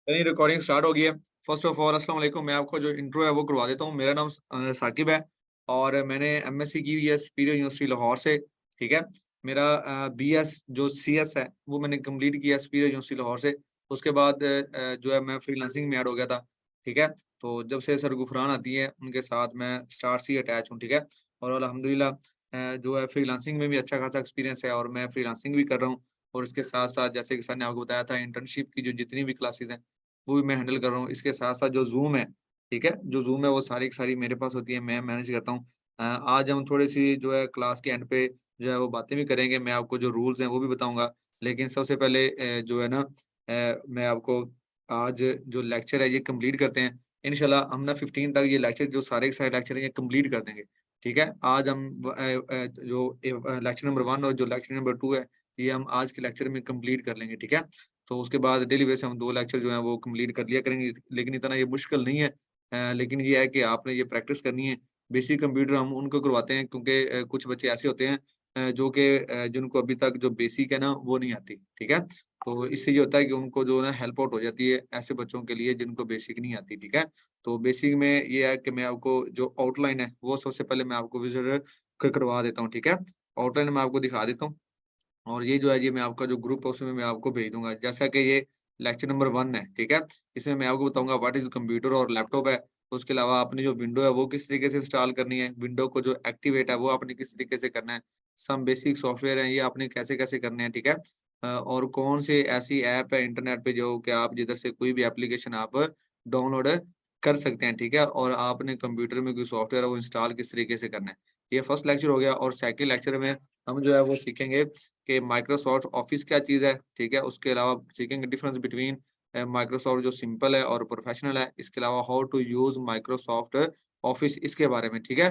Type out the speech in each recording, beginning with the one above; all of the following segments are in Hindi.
यानी रिकॉर्डिंग स्टार्ट हो गई है। फर्स्ट ऑफ ऑल अस्सलाम वालेकुम। मैं आपको जो इंट्रो है वो करवा देता हूँ। मेरा नाम साकिब है और मैंने एमएससी की हुई है सुपीरियर यूनिवर्सिटी लाहौर से। ठीक है। मेरा बीएस जो सीएस है वो मैंने कंप्लीट किया सुपीरियर यूनिवर्सिटी लाहौर से। उसके बाद जो है मैं फ्रीलांसिंग में ऐड हो गया था। ठीक है। तो जब से सर गुफरान आती है उनके साथ मैं स्टार से अटैच हूँ। ठीक है। और अल्हम्दुलिल्लाह जो है फ्रीलांसिंग में भी अच्छा खासा एक्सपीरियंस है और मैं फ्रीलांसिंग भी कर रहा हूँ। और इसके साथ साथ जैसे कि सर ने आपको बताया था इंटर्नशिप की जो जितनी भी क्लासेस हैं वो भी मैं हैंडल कर रहा हूँ। इसके साथ-साथ जो ज़ूम है, ठीक है? जो ज़ूम है वो सारी की सारी मेरे पास होती है, मैं मैनेज करता हूँ। आज हम थोड़ी-सी जो है क्लास के एंड पे जो है वो बातें भी करेंगे, मैं आपको जो रूल्स हैं वो भी बताऊँगा। लेकिन सबसे पहले जो है ना मैं आपको आज जो लेक्चर है ये कंप्लीट करते हैं। इंशाल्लाह हम ना 15 तक ये लेक्चर जो सारे के सारे लेक्चर हैं ये कंप्लीट कर देंगे, ठीक है? आज हम लेक्चर नंबर 1 और जो लेक्चर नंबर 2 है, ये हम आज के लेक्चर में कंप्लीट कर लेंगे, ठीक है? तो उसके बाद डेली बेस हम 2 लेक्चर जो हैं वो कंप्लीट कर लिया करेंगे, लेकिन इतना ये मुश्किल नहीं है। लेकिन ये है कि आपने ये प्रैक्टिस करनी है। बेसिक कंप्यूटर हम उनको करवाते हैं क्योंकि कुछ बच्चे ऐसे होते हैं जो कि जिनको अभी तक जो बेसिक है ना वो नहीं आती, ठीक है? तो इससे ये होता है कि उनको जो है ना हेल्प आउट हो जाती है ऐसे बच्चों के लिए जिनको बेसिक नहीं आती, ठीक है? तो बेसिक में ये है कि मैं आपको जो आउटलाइन है वो सबसे पहले मैं आपको विज़िट क करवा देता हूँ, ठीक है? आउटलाइन मैं आपको दिखा देता हूँ। और ये जो है ये मैं आपका जो ग्रुप है उसमें मैं आपको भेज दूँगा। जैसा कि ये लेक्चर नंबर 1 है, ठीक है? इसमें मैं आपको बताऊँगा व्हाट इज़ कंप्यूटर और लैपटॉप है। उसके अलावा आपने जो विंडो है वो किस तरीके से इंस्टॉल करनी है, विंडो को जो एक्टिवेट है वो आपने किस तरीके से करना है। सम बेसिक सॉफ्टवेयर हैं ये आपने कैसे-कैसे करने हैं, ठीक है? और कौन सी ऐसी ऐप है इंटरनेट पे जो कि आप जिधर से कोई भी एप्लीकेशन आप डाउनलोड कर सकते हैं, ठीक है? और आपने कंप्यूटर में कोई सॉफ्टवेयर है वो इंस्टॉल किस तरीके से करना है। ये फर्स्ट लेक्चर हो गया और सेकंड लेक्चर में हम जो है वो सीखेंगे कि माइक्रोसॉफ्ट ऑफिस क्या चीज़ है, ठीक है? उसके अलावा सीखेंगे डिफरेंस बिटवीन माइक्रोसॉफ्ट जो सिंपल है और प्रोफेशनल है। इसके अलावा how to use Microsoft Office इसके बारे में, ठीक है?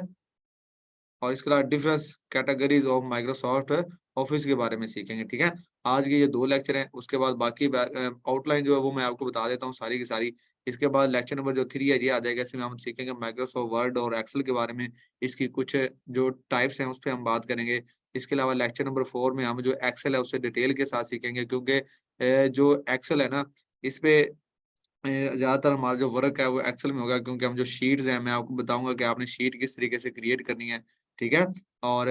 और इसके अलावा difference categories of Microsoft Office के बारे में सीखेंगे, ठीक है? आज के ये 2 लेक्चर हैं, उसके बाद बाकी आउटलाइन जो है वो मैं आपको बता देता हूँ सारी की सारी। इसके बाद लेक्चर नंबर जो 3 है ये आ जाएगा, इसमें हम सीखेंगे माइक्रोसॉफ्ट वर्ड और एक्सेल के बारे में, इसकी कुछ जो टाइप्स हैं उस पे हम बात करेंगे। इसके अलावा लेक्चर नंबर 4 में हम जो एक्सेल है उससे डिटेल के साथ सीखेंगे क्योंकि जो एक्सेल है ना, इस पे ज़्यादातर हमारा जो वर्क है वो एक्सेल में होगा क्योंकि हम जो शीट्स हैं मैं आपको बताऊँगा कि आपने शीट किस तरीके से क्रिएट करनी है, ठीक है? और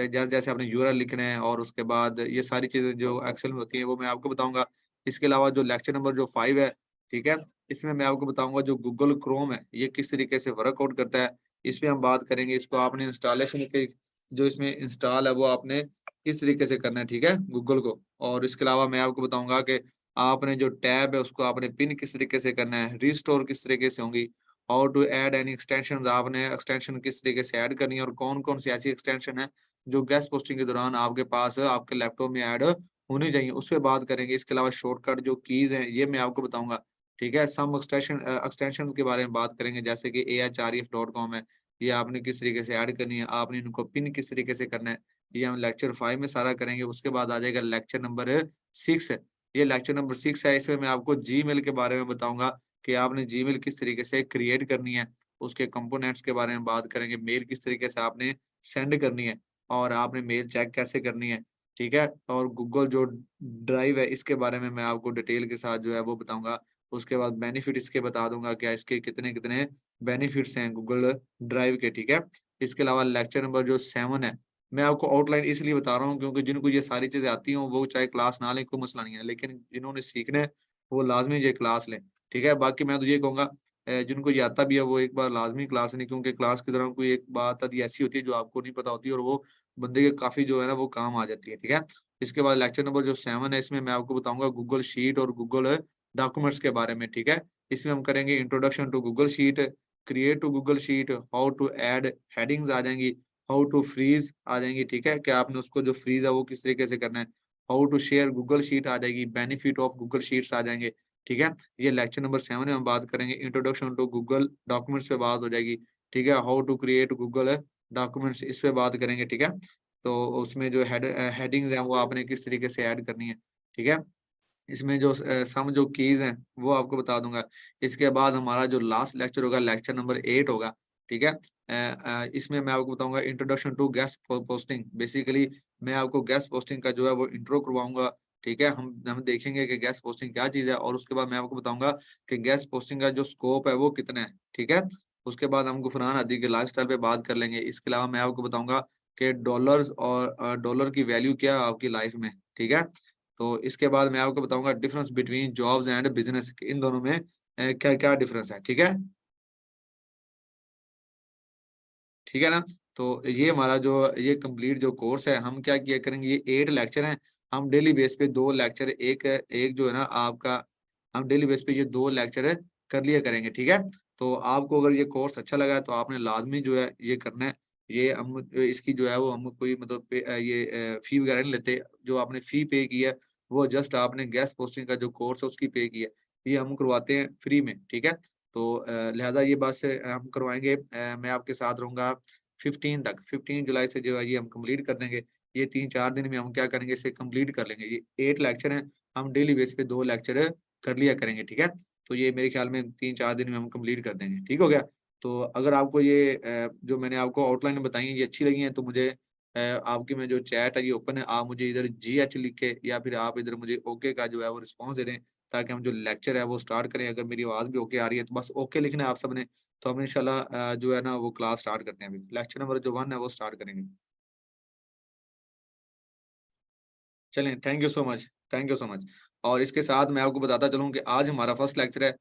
जैसे आपने यूआरएल लिखना है और उसके बाद ये सारी चीज़ें जो एक्सेल में होती हैं वो मैं आपको बताऊँगा। इसके अलावा जो लेक्चर नंबर जो 5 है, ठीक है? इसमें मैं आपको बताऊँगा जो गूगल क्रोम है, ये किस तरीके से वर्कआउट करता है, इस पे हम बात करेंगे। इसको आपने इंस्टॉलेशन के जो इसमें इंस्टॉल है वो आपने किस तरीके से करना है, ठीक है? गूगल को। और इसके अलावा मैं आपको बताऊँगा कि आपने जो टैब है उसको आपने पिन किस तरीके से करना है, रिस्टोर किस तरीके से होंगी, how to add any extensions आपने एक्सटेंशन किस तरीके से ऐड करनी है और कौन-कौन सी ऐसी एक्सटेंशन है जो गेस्ट पोस्टिंग के दौरान आपके पास आपके लैपटॉप में ऐड होनी चाहिए, उस पे बात करेंगे। इसके अलावा शॉर्टकट जो कीज़ हैं ये मैं आपको बताऊँगा, ठीक है? सम एक्सटेंशंस के बारे में बात करेंगे जैसे कि ahref.com है, ये आपने किस तरीके से ऐड करनी है, आपने इनको पिन किस तरीके से करना है, ये हम लेक्चर 5 में सारा करेंगे। उसके बाद आ जाएगा लेक्चर नंबर 6 ये लेक्चर नंबर 6 है, इसमें मैं आपको जीमेल के बारे में बताऊँगा कि आपने जीमेल किस तरीके से क्रिएट करनी है, उसके कंपोनेंट्स के बारे में बात करेंगे, मेल किस तरीके से आपने सेंड करनी है और आपने मेल चेक कैसे करनी है, ठीक है? और गूगल जो ड्राइव है, इसके बारे में मैं आपको डिटेल के साथ जो है वो बताऊँगा। उसके बाद बेनिफिट इसके बता दूँगा, क्या इसके कितने-कितने बेनिफिट्स हैं गूगल ड्राइव के, ठीक है? इसके अलावा लेक्चर नंबर जो 7 है, मैं आपको आउटलाइन इसलिए बता रहा हूँ क्योंकि जिनको ये सारी चीज़ें आती हों, वो चाहे क्लास ना लें, कोई मसला नहीं है। लेकिन जिन्होंने सीखना है, वो लाज़मी ये क्लास लें, ठीक है? बाकी मैं तो ये कहूँगा जिनको ये आता भी है, वो एक बार लाज़मी क्लास लें क्योंकि क्लास के दौरान कोई एक बात आधी ऐसी होती है जो आपको नहीं पता होती और वो बंदे के काफ़ी जो है ना, वो काम आ जाती है, ठीक है? इसके बाद लेक्चर नंबर जो 7 है, इसमें मैं आपको बताऊँगा गूगल शीट और गूगल डॉक्यूमेंट्स के बारे में, ठीक है? इसमें हम करेंगे introduction to Google sheet, create to Google sheet, how to add headings आ जाएँगी, हाउ टू फ्रीज़ आ जाएँगी, ठीक है? कि आपने उसको जो फ्रीज़ है वो किस तरीके से करना है। How to share Google sheet आ जाएगी, बेनिफिट ऑफ गूगल शीट्स आ जाएँगे, ठीक है? ये लेक्चर नंबर 7 में हम बात करेंगे, इंट्रोडक्शन टू गूगल डॉक्यूमेंट्स पे बात हो जाएगी, ठीक है? How to create Google documents इस पे बात करेंगे, ठीक है? तो उसमें जो हेडिंग्स हैं वो आपने किस तरीके से ऐड करनी है, ठीक है? इसमें जो सम जो कीज़ हैं, वो आपको बता दूँगा। इसके बाद हमारा जो लास्ट लेक्चर होगा, लेक्चर नंबर 8 होगा, ठीक है? इसमें मैं आपको बताऊँगा introduction to guest posting. Basically मैं आपको गेस्ट पोस्टिंग का जो है वो इंट्रो करवाऊँगा, ठीक है, हम देखेंगे कि गेस्ट पोस्टिंग क्या चीज है, और उसके बाद मैं आपको बताऊंगा कि गेस्ट पोस्टिंग का जो स्कोप है वो कितना है। ठीक है, उसके बाद हम गुफरान हादी के लाइफस्टाइल पे बात कर लेंगे। इसके अलावा मैं आपको बताऊंगा कि डॉलर्स और डॉलर की वैल्यू क्या है आपकी लाइफ में। ठीक है, तो इसके बाद मैं आपको बताऊंगा difference between jobs and business, इन दोनों में क्या क्या डिफरेंस है। ठीक है, ठीक है ना। तो ये हमारा जो ये कंप्लीट जो कोर्स है, हम क्या किया करेंगे, ये 8 लेक्चर हैं। हम डेली बेस पे 2 लेक्चर, एक एक जो है ना आपका, हम डेली बेस पे ये 2 लेक्चर कर लिया करेंगे। ठीक है, तो आपको अगर ये कोर्स अच्छा लगा है तो आपने लाजमी जो है ये करना है। ये हम इसकी जो है वो हम कोई मतलब ये फी वगैरह नहीं लेते। जो आपने फी पे की है वो जस्ट आपने गेस्ट पोस्टिंग का जो कोर्स है उसकी पे की है। ये हम करवाते हैं फ्री में। ठीक है, तो लिहाजा ये बात से हम करवाएंगे। मैं आपके साथ रहूंगा 15 तक, 15 जुलाई से जो है ये हम कंप्लीट कर देंगे। ये 3-4 दिन में हम क्या करेंगे, इसे कंप्लीट कर लेंगे। ये 8 लेक्चर हैं, हम डेली बेस पे 2 लेक्चर कर लिया करेंगे। ठीक है, तो ये मेरे ख्याल में 3-4 दिन में हम कंप्लीट कर देंगे। ठीक हो गया। तो अगर आपको ये जो मैंने आपको आउटलाइन बताई है ये अच्छी लगी है तो मुझे आपकी में जो चैट है ये ओपन है, आप मुझे इधर GH लिख के या फिर आप इधर मुझे ओके का जो है वो रिस्पॉन्स दे दें, ताकि हम जो लेक्चर है वो स्टार्ट करें। अगर मेरी आवाज़ भी ओके आ रही है तो बस ओके लिखना है आप सबने, तो हम इंशाल्लाह जो है ना वो क्लास स्टार्ट करते हैं। अभी लेक्चर नंबर जो 1 है वो स्टार्ट करेंगे। चलें, thank you so much, thank you so much. और इसके साथ मैं आपको बताता चलूँ कि आज हमारा फर्स्ट लेक्चर है।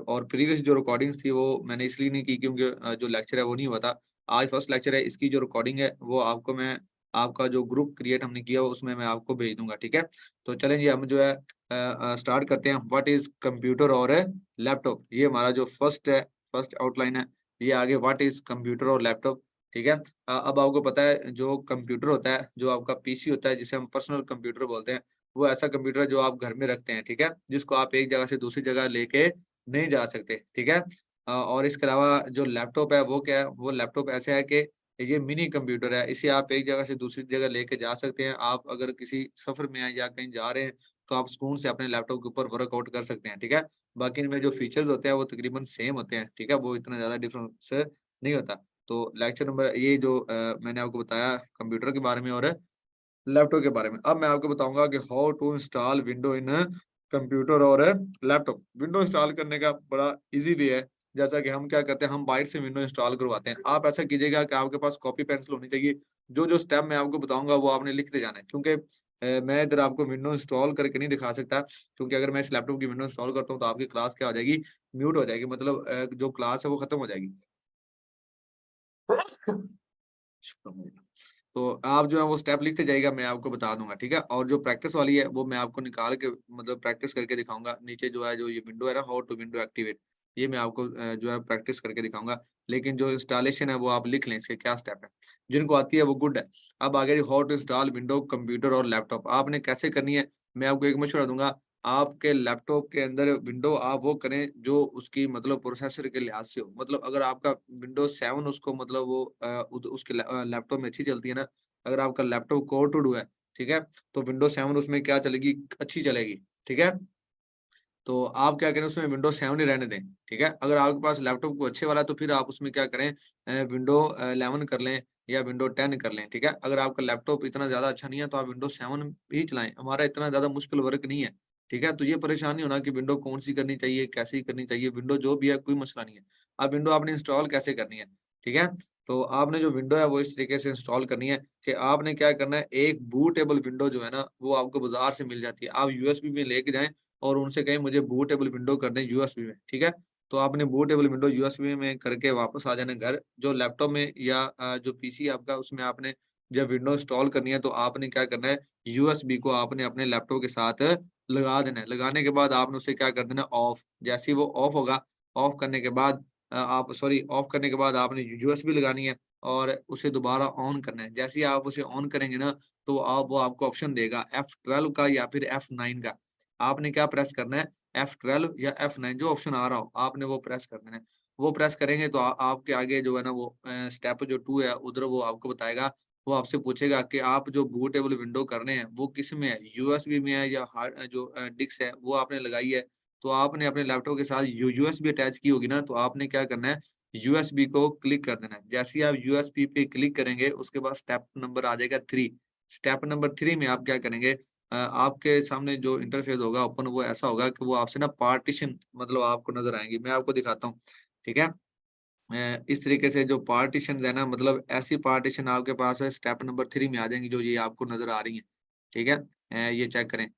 और प्रीवियस जो रिकॉर्डिंग्स थी वो मैंने इसलिए नहीं की क्योंकि जो लेक्चर है वो नहीं हुआ था। आज फर्स्ट लेक्चर है, इसकी जो रिकॉर्डिंग है वो आपको मैं आपका जो ग्रुप क्रिएट हमने किया उसमें मैं आपको भेज दूंगा। ठीक है, तो चलें जी, हम जो है स्टार्ट करते हैं। व्हाट इज कंप्यूटर और लैपटॉप, ये हमारा जो फर्स्ट है, फर्स्ट आउटलाइन है। ये आगे व्हाट इज कंप्यूटर और लैपटॉप। ठीक है, अब आपको पता है जो कंप्यूटर होता है, जो आपका पीसी होता है, जिसे हम पर्सनल कंप्यूटर बोलते हैं, वो ऐसा कंप्यूटर है जो आप घर में रखते हैं। ठीक है, जिसको आप एक जगह से दूसरी जगह लेके नहीं जा सकते। ठीक है, और इसके अलावा जो लैपटॉप है वो क्या है, वो लैपटॉप ऐसा है कि ये मिनी कंप्यूटर है, इसे आप एक जगह से दूसरी जगह लेके जा सकते हैं। आप अगर किसी सफर में हैं या कहीं जा रहे हैं तो आप सुकून से अपने लैपटॉप के ऊपर वर्कआउट कर सकते हैं। ठीक है, बाकी इनमें जो फीचर्स होते हैं वो तकरीबन सेम होते हैं। ठीक है, वो इतना ज्यादा डिफरेंस नहीं होता। तो लेक्चर नंबर ये जो मैंने आपको बताया कंप्यूटर के बारे में और लैपटॉप के बारे में। अब मैं आपको बताऊंगा कि how to install window in computer और लैपटॉप। विंडो इंस्टॉल करने का बड़ा इजी वे है। जैसा कि हम क्या करते हैं, हम बाइट से विंडो इंस्टॉल करवाते हैं। आप ऐसा कीजिएगा कि आपके पास कॉपी पेंसिल होनी चाहिए। जो जो स्टेप मैं आपको बताऊंगा वो आपने लिखते जाना है, क्योंकि मैं इधर आपको विंडो इंस्टॉल करके नहीं दिखा सकता, क्योंकि अगर मैं इस लैपटॉप की विंडो इंस्टॉल करता हूँ तो आपकी क्लास क्या हो जाएगी, म्यूट हो जाएगी, मतलब जो क्लास है वो खत्म हो जाएगी। तो आप जो है वो स्टेप लिखते जाइएगा, मैं आपको बता दूंगा। ठीक है, और जो प्रैक्टिस वाली है वो मैं आपको निकाल के मतलब प्रैक्टिस करके दिखाऊंगा। नीचे जो है जो ये विंडो है ना, हाउ टू विंडो एक्टिवेट, ये मैं आपको जो है प्रैक्टिस करके दिखाऊंगा। लेकिन जो इंस्टॉलेशन है वो आप लिख लें, इसके क्या स्टेप है। जिनको आती है वो गुड है। अब आगे how to install window computer और लैपटॉप आपने कैसे करनी है, मैं आपको एक मशवरा दूंगा। आपके लैपटॉप के अंदर विंडो आप वो करें जो उसकी मतलब प्रोसेसर के लिहाज से हो। मतलब अगर आपका विंडोज 7 उसको मतलब वो उसके लैपटॉप में अच्छी चलती है ना, अगर आपका लैपटॉप कोर टू डू है, ठीक है, तो विंडोज 7 उसमें क्या चलेगी, अच्छी चलेगी। ठीक है, तो आप क्या करें, उसमें विंडोज 7 ही रहने दें। ठीक है, अगर आपके पास लैपटॉप को अच्छे वाला है तो फिर आप उसमें क्या करें, विंडो 11 कर लें या विंडो 10 कर लें। ठीक है, अगर आपका लैपटॉप इतना ज्यादा अच्छा नहीं है तो आप विंडोज 7 ही चलाएं। हमारा इतना ज्यादा मुश्किल वर्क नहीं है। ठीक है, तो ये परेशान नहीं होना कि विंडो कौन सी करनी चाहिए, कैसी करनी चाहिए। विंडो जो भी है कोई मसला नहीं है। अब विंडो आपने इंस्टॉल कैसे करनी है। ठीक है, तो आपने जो विंडो है वो इस तरीके से इंस्टॉल करनी है कि आपने क्या करना है, एक बूटेबल विंडो जो है ना वो आपको बाजार से मिल जाती है। आप यूएसबी में लेके जाएं और उनसे कहें मुझे बूटेबल विंडो कर दें यूएसबी में। ठीक है, तो आपने बूटेबल विंडो यूएसबी में करके वापस आ जाना घर। जो लैपटॉप में या जो पीसी आपका उसमें आपने जब विंडो इंस्टॉल करनी है तो आपने क्या करना है, यूएसबी को आपने अपने लैपटॉप के साथ लगा देना है। लगाने के बाद आपने उसे क्या कर देना, ऑफ। जैसे ही वो ऑफ होगा, ऑफ करने के बाद आप सॉरी ऑफ करने के बाद आपने यूएसबी लगानी है और उसे दोबारा ऑन करना है। जैसे ही आप उसे ऑन करेंगे ना तो आप वो आपको ऑप्शन देगा F12 का या फिर F9 का। आपने क्या प्रेस करना है, F12 या F9 जो ऑप्शन आ रहा हो आपने वो प्रेस कर देना है। वो प्रेस करेंगे तो आपके आगे जो है ना वो स्टेप जो 2 है उधर वो आपको बताएगा। वो आपसे पूछेगा कि आप जो बूटेबल विंडो कर रहे हैं वो किस में है, यूएसबी में है या हार्ड जो डिस्क है वो आपने लगाई है। तो आपने अपने लैपटॉप के साथ यूएसबी अटैच की होगी ना, तो आपने क्या करना है, यूएसबी को क्लिक कर देना है। जैसे ही आप यूएसबी पे क्लिक करेंगे उसके बाद स्टेप नंबर आ जाएगा 3। स्टेप नंबर 3 में आप क्या करेंगे, आपके सामने जो इंटरफेस होगा ओपन, वो ऐसा होगा कि वो आपसे ना पार्टीशन मतलब आपको नज़र आएँगी। मैं आपको दिखाता हूँ, ठीक है? इस तरीके से जो पार्टीशंस है ना, मतलब ऐसी पार्टीशन आपके पास है स्टेप नंबर 3 में आ जाएँगी, जो ये आपको नज़र आ रही हैं, ठीक है? ये चेक करें।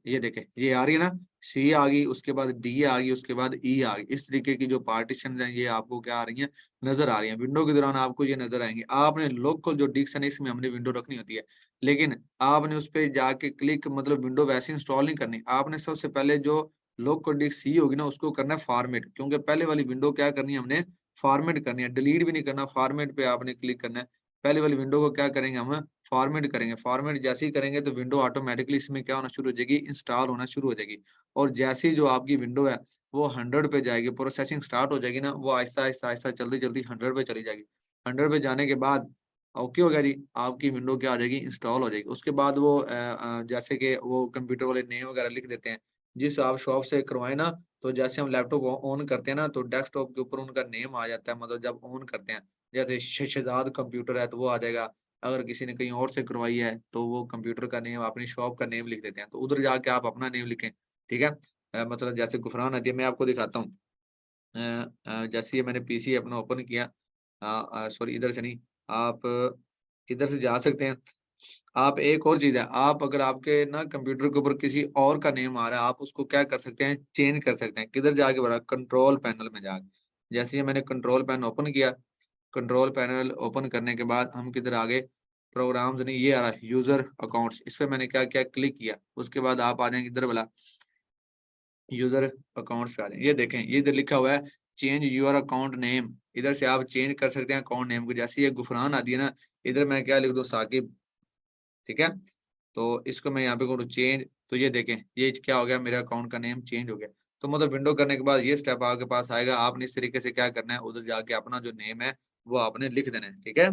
ये देखें, ये आ रही है ना? सी आ गई, उसके बाद डी आ गई, उसके बाद ई आ गई। इस तरीके की जो पार्टीशंस हैं, ये आपको क्या आ रही हैं? नज़र आ रही हैं। विंडो के दौरान आपको ये नज़र आएँगी। आपने लोकल जो डिस्क है ना, इसमें हमने विंडो रखनी होती है, लेकिन आपने उस पे जाके क्लिक मतलब विंडो वैसे इंस्टॉल नहीं करनी। आपने सबसे पहले जो लोकल डिस्क सी होगी ना, उसको करना है फॉर्मेट, क्योंकि पहले वाली विंडो क्या करनी है हमने? फॉर्मेट करनी है, डिलीट भी नहीं करना, फॉर्मेट पे आपने क्लिक करना है। पहले वाली विंडो को क्या करेंगे हम? फॉर्मेट करेंगे। फॉर्मेट जैसे ही करेंगे तो विंडो ऑटोमैटिकली इसमें क्या होना शुरू हो जाएगी? इंस्टॉल होना शुरू हो जाएगी। और जैसे ही जो आपकी विंडो है, वो 100 पे जाएगी, प्रोसेसिंग स्टार्ट हो जाएगी ना, वो आहिस्ता-आहिस्ता, जल्दी-जल्दी 100 पे चली जाएगी। 100 पे जाने के बाद ओके हो गया जी, आपकी विंडो क्या हो जाएगी? इंस्टॉल हो जाएगी। उसके बाद वो जैसे कि वो कंप्यूटर वाले नेम वगैरह लिख देते हैं, जिस आप शॉप से करवाएँ ना, तो जैसे हम लैपटॉप ऑन करते हैं ना, तो डेस्कटॉप के ऊपर उनका नेम आ जाता है, मतलब जब ऑन करते हैं। जैसे शहजाद कंप्यूटर है, तो वो आ जाएगा। अगर किसी ने कहीं और से करवाई है, तो वो कंप्यूटर का नेम, अपनी शॉप का नेम लिख देते हैं। तो उधर जाके आप अपना नेम लिखें, ठीक है? मतलब जैसे गुफरान हदीया, मैं आपको दिखाता हूँ। जैसे ये मैंने पीसी अपना ओपन किया, सॉरी इधर से नहीं, आप इधर से जा सकते हैं। आप एक और चीज़ है, आप अगर आपके ना कंप्यूटर के ऊपर किसी और का नेम आ रहा है, आप उसको क्या कर सकते हैं? चेंज कर सकते हैं। किधर जाके बड़ा कंट्रोल पैनल में जाके। जैसे ही मैंने कंट्रोल पैनल ओपन किया, कंट्रोल पैनल ओपन करने के बाद हम किधर आ गए? प्रोग्राम्स नहीं, ये आ रहा है यूज़र अकाउंट्स, इस पे मैंने क्या किया? क्लिक किया। उसके बाद आप आ जाएँगे इधर वाला यूज़र अकाउंट्स पे आ जाएँ। ये देखें, ये इधर लिखा हुआ है चेंज यूअर अकाउंट नेम। इधर से आप चेंज कर सकते हैं अकाउंट नेम को। जैसे ये गुफरान आती है ना, इधर मैं क्या लिख दूँ? साकिब, ठीक है? तो इसको मैं यहाँ पे करूँ चेंज, तो ये देखें, ये क्या हो गया? मेरे अकाउंट का नेम चेंज हो गया। तो मतलब विंडो करने के बाद ये स्टेप आपके पास आएगा। आपने इस तरीके से क्या करना है? उधर जाके अपना जो नेम है, वो आपने लिख देना है, ठीक है?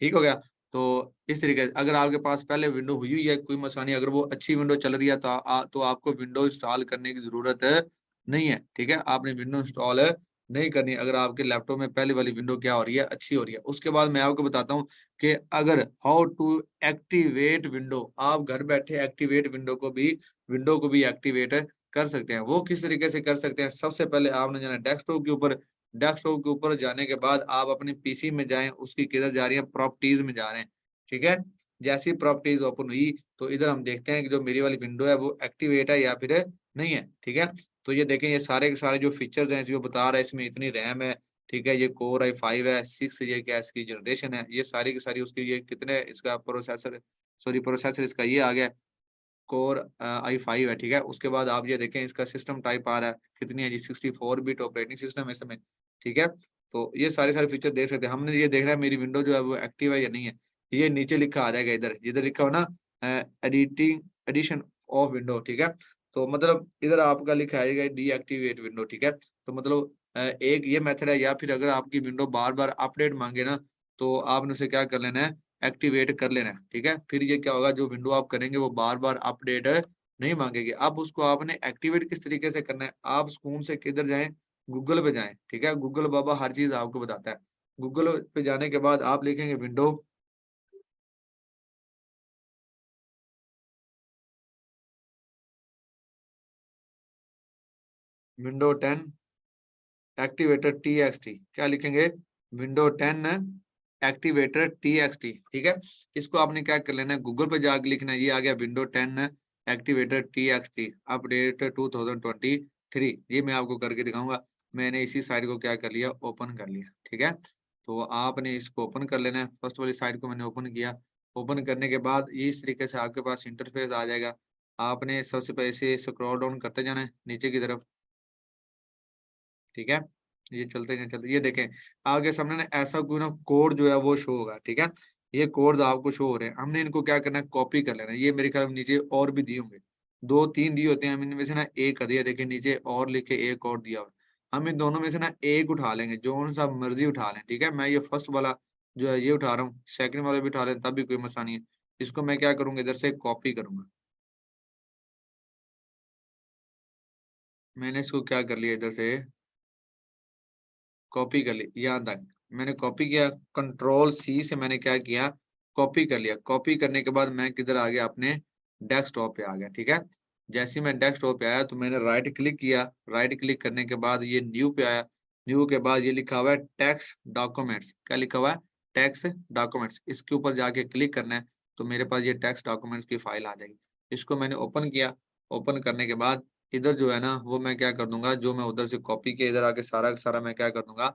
ठीक हो गया? तो इस तरीके से अगर आपके पास पहले विंडो हुई हुई है, कोई मसला नहीं, अगर वो अच्छी विंडो चल रही है, तो तो आपको विंडो इंस्टॉल करने की ज़रूरत नहीं है, ठीक है? आपने विंडो इंस्टॉल नहीं करनी, अगर आपके लैपटॉप में पहले वाली विंडो क्या हो रही है? अच्छी हो रही है। उसके बाद मैं आपको बताता हूँ कि अगर हाउ टू एक्टिवेट विंडो, आप घर बैठे एक्टिवेट विंडो को भी एक्टिवेट कर सकते हैं। वो किस तरीके से कर सकते हैं? सबसे पहले आपने जाना है डेस्कटॉप के ऊपर जाने के बाद आप अपने पीसी में जाएँ, उसकी किधर जा रही है? प्रॉपर्टीज़ में जा रहे हैं, ठीक है? जैसे ही प्रॉपर्टीज़ ओपन हुई, तो इधर हम देखते हैं कि जो मेरी वाली विंडो है वो एक्टिवेट है या फिर नहीं है, ठीक है? तो ये देखें, ये सारे के सारे जो फीचर्स हैं, जो बता रहा है इसमें इतनी रैम है, ठीक है? ये कोर i5 है, 6 ये क्या इसकी जनरेशन है, ये सारी की सारी उसकी ये कितने इसका प्रोसेसर इसका ये आ गया कोर i5 है, ठीक है? उसके बाद आप ये देखें, इसका सिस्टम टाइप आ रहा है, कितनी है जी? 64 बिट ऑपरेटिंग सिस्टम है इसमें, ठीक है? तो ये सारे फीचर देख सकते हैं। हमने ये देखना है मेरी विंडो जो है वो एक्टिव है या नहीं है। ये नीचे लिखा आ जाएगा इधर, इधर लिखा हो ना एडिशन ऑफ विंडो, ठीक है? तो मतलब इधर आपका लिखा आएगा डीएक्टिवेट विंडो, ठीक है? तो मतलब एक ये मेथड है, या फिर अगर आपकी विंडो बार-बार अपडेट माँगे ना, तो आपने उसे क्या कर लेना है? एक्टिवेट कर लेना है, ठीक है? फिर ये क्या होगा? जो विंडो आप करेंगे वो बार-बार अपडेट नहीं माँगेगी। अब उसको आपने एक्टिवेट किस तरीके से करना है? आप सुकून से किधर जाएँ? गूगल पे जाएँ, ठीक है? गूगल बाबा हर चीज़ आपको बताता है। गूगल पे जाने के बाद आप लिखेंगे विंडो 10 एक्टिवेटर टीएक्सटी, क्या लिखेंगे? विंडो 10 एक्टिवेटर टीएक्सटी, ठीक है? इसको आपने क्या कर लेना है? गूगल पे जाके लिखना है, ये आ गया विंडो 10 एक्टिवेटर टीएक्सटी अपडेट 2023। ये मैं आपको करके दिखाऊँगा। मैंने इसी साइट को क्या कर लिया? ओपन कर लिया, ठीक है? तो आपने इसको ओपन कर लेना है। फर्स्ट वाली साइट को मैंने ओपन किया। ओपन करने के बाद ये इस तरीके से आपके पास इंटरफेस आ जाएगा। आपने सबसे पहले से स्क्रॉल डाउन करते जाना है नीचे की तरफ। ठीक है? चलते ये देखें, आगे सामने ना ऐसा कोई ना कोड जो है वो शो होगा, ठीक है? ये कोड्स आपको शो हो रहे हैं, हमने इनको क्या करना है? कॉपी कर लेना है। ये मेरे ख्याल में नीचे और भी दिए होंगे, 2-3 दिए होते हैं, हम इनमें से ना एक दिया, देखिए नीचे और लिख के एक और दिया हुआ है। हम इन दोनों में से ना एक उठा लेंगे, जोन-सा मर्ज़ी उठा लें, ठीक है? मैं ये फर्स्ट वाला जो है ये उठा रहा हूँ, सेकंड वाला भी उठा लें तब भी कोई मसला नहीं है। इसको मैं क्या करूँगा? इधर से कॉपी करूँगा। मैंने इसको क्या कर लिया, इधर से कॉपी कर ली यहाँ तक। मैंने कॉपी किया, कंट्रोल सी से मैंने क्या किया, कॉपी कर लिया। कॉपी करने के बाद मैं किधर आ गया, अपने डेस्कटॉप पे आ गया, ठीक है। जैसे ही मैं डेस्कटॉप पे आया तो मैंने राइट क्लिक किया, राइट क्लिक करने के बाद ये न्यू पे आया, न्यू के बाद ये लिखा हुआ है टेक्स्ट डॉक्यूमेंट्स। क्या लिखा हुआ है, टेक्स्ट डॉक्यूमेंट्स। इसके ऊपर जाके क्लिक करना है तो मेरे पास ये टेक्स्ट डॉक्यूमेंट्स की फाइल आ जाएगी। इसको मैंने ओपन किया, ओपन करने के बाद इधर जो है ना वो मैं क्या कर दूंगा, जो मैं उधर से कॉपी किया इधर आके सारा का सारा मैं क्या कर दूंगा,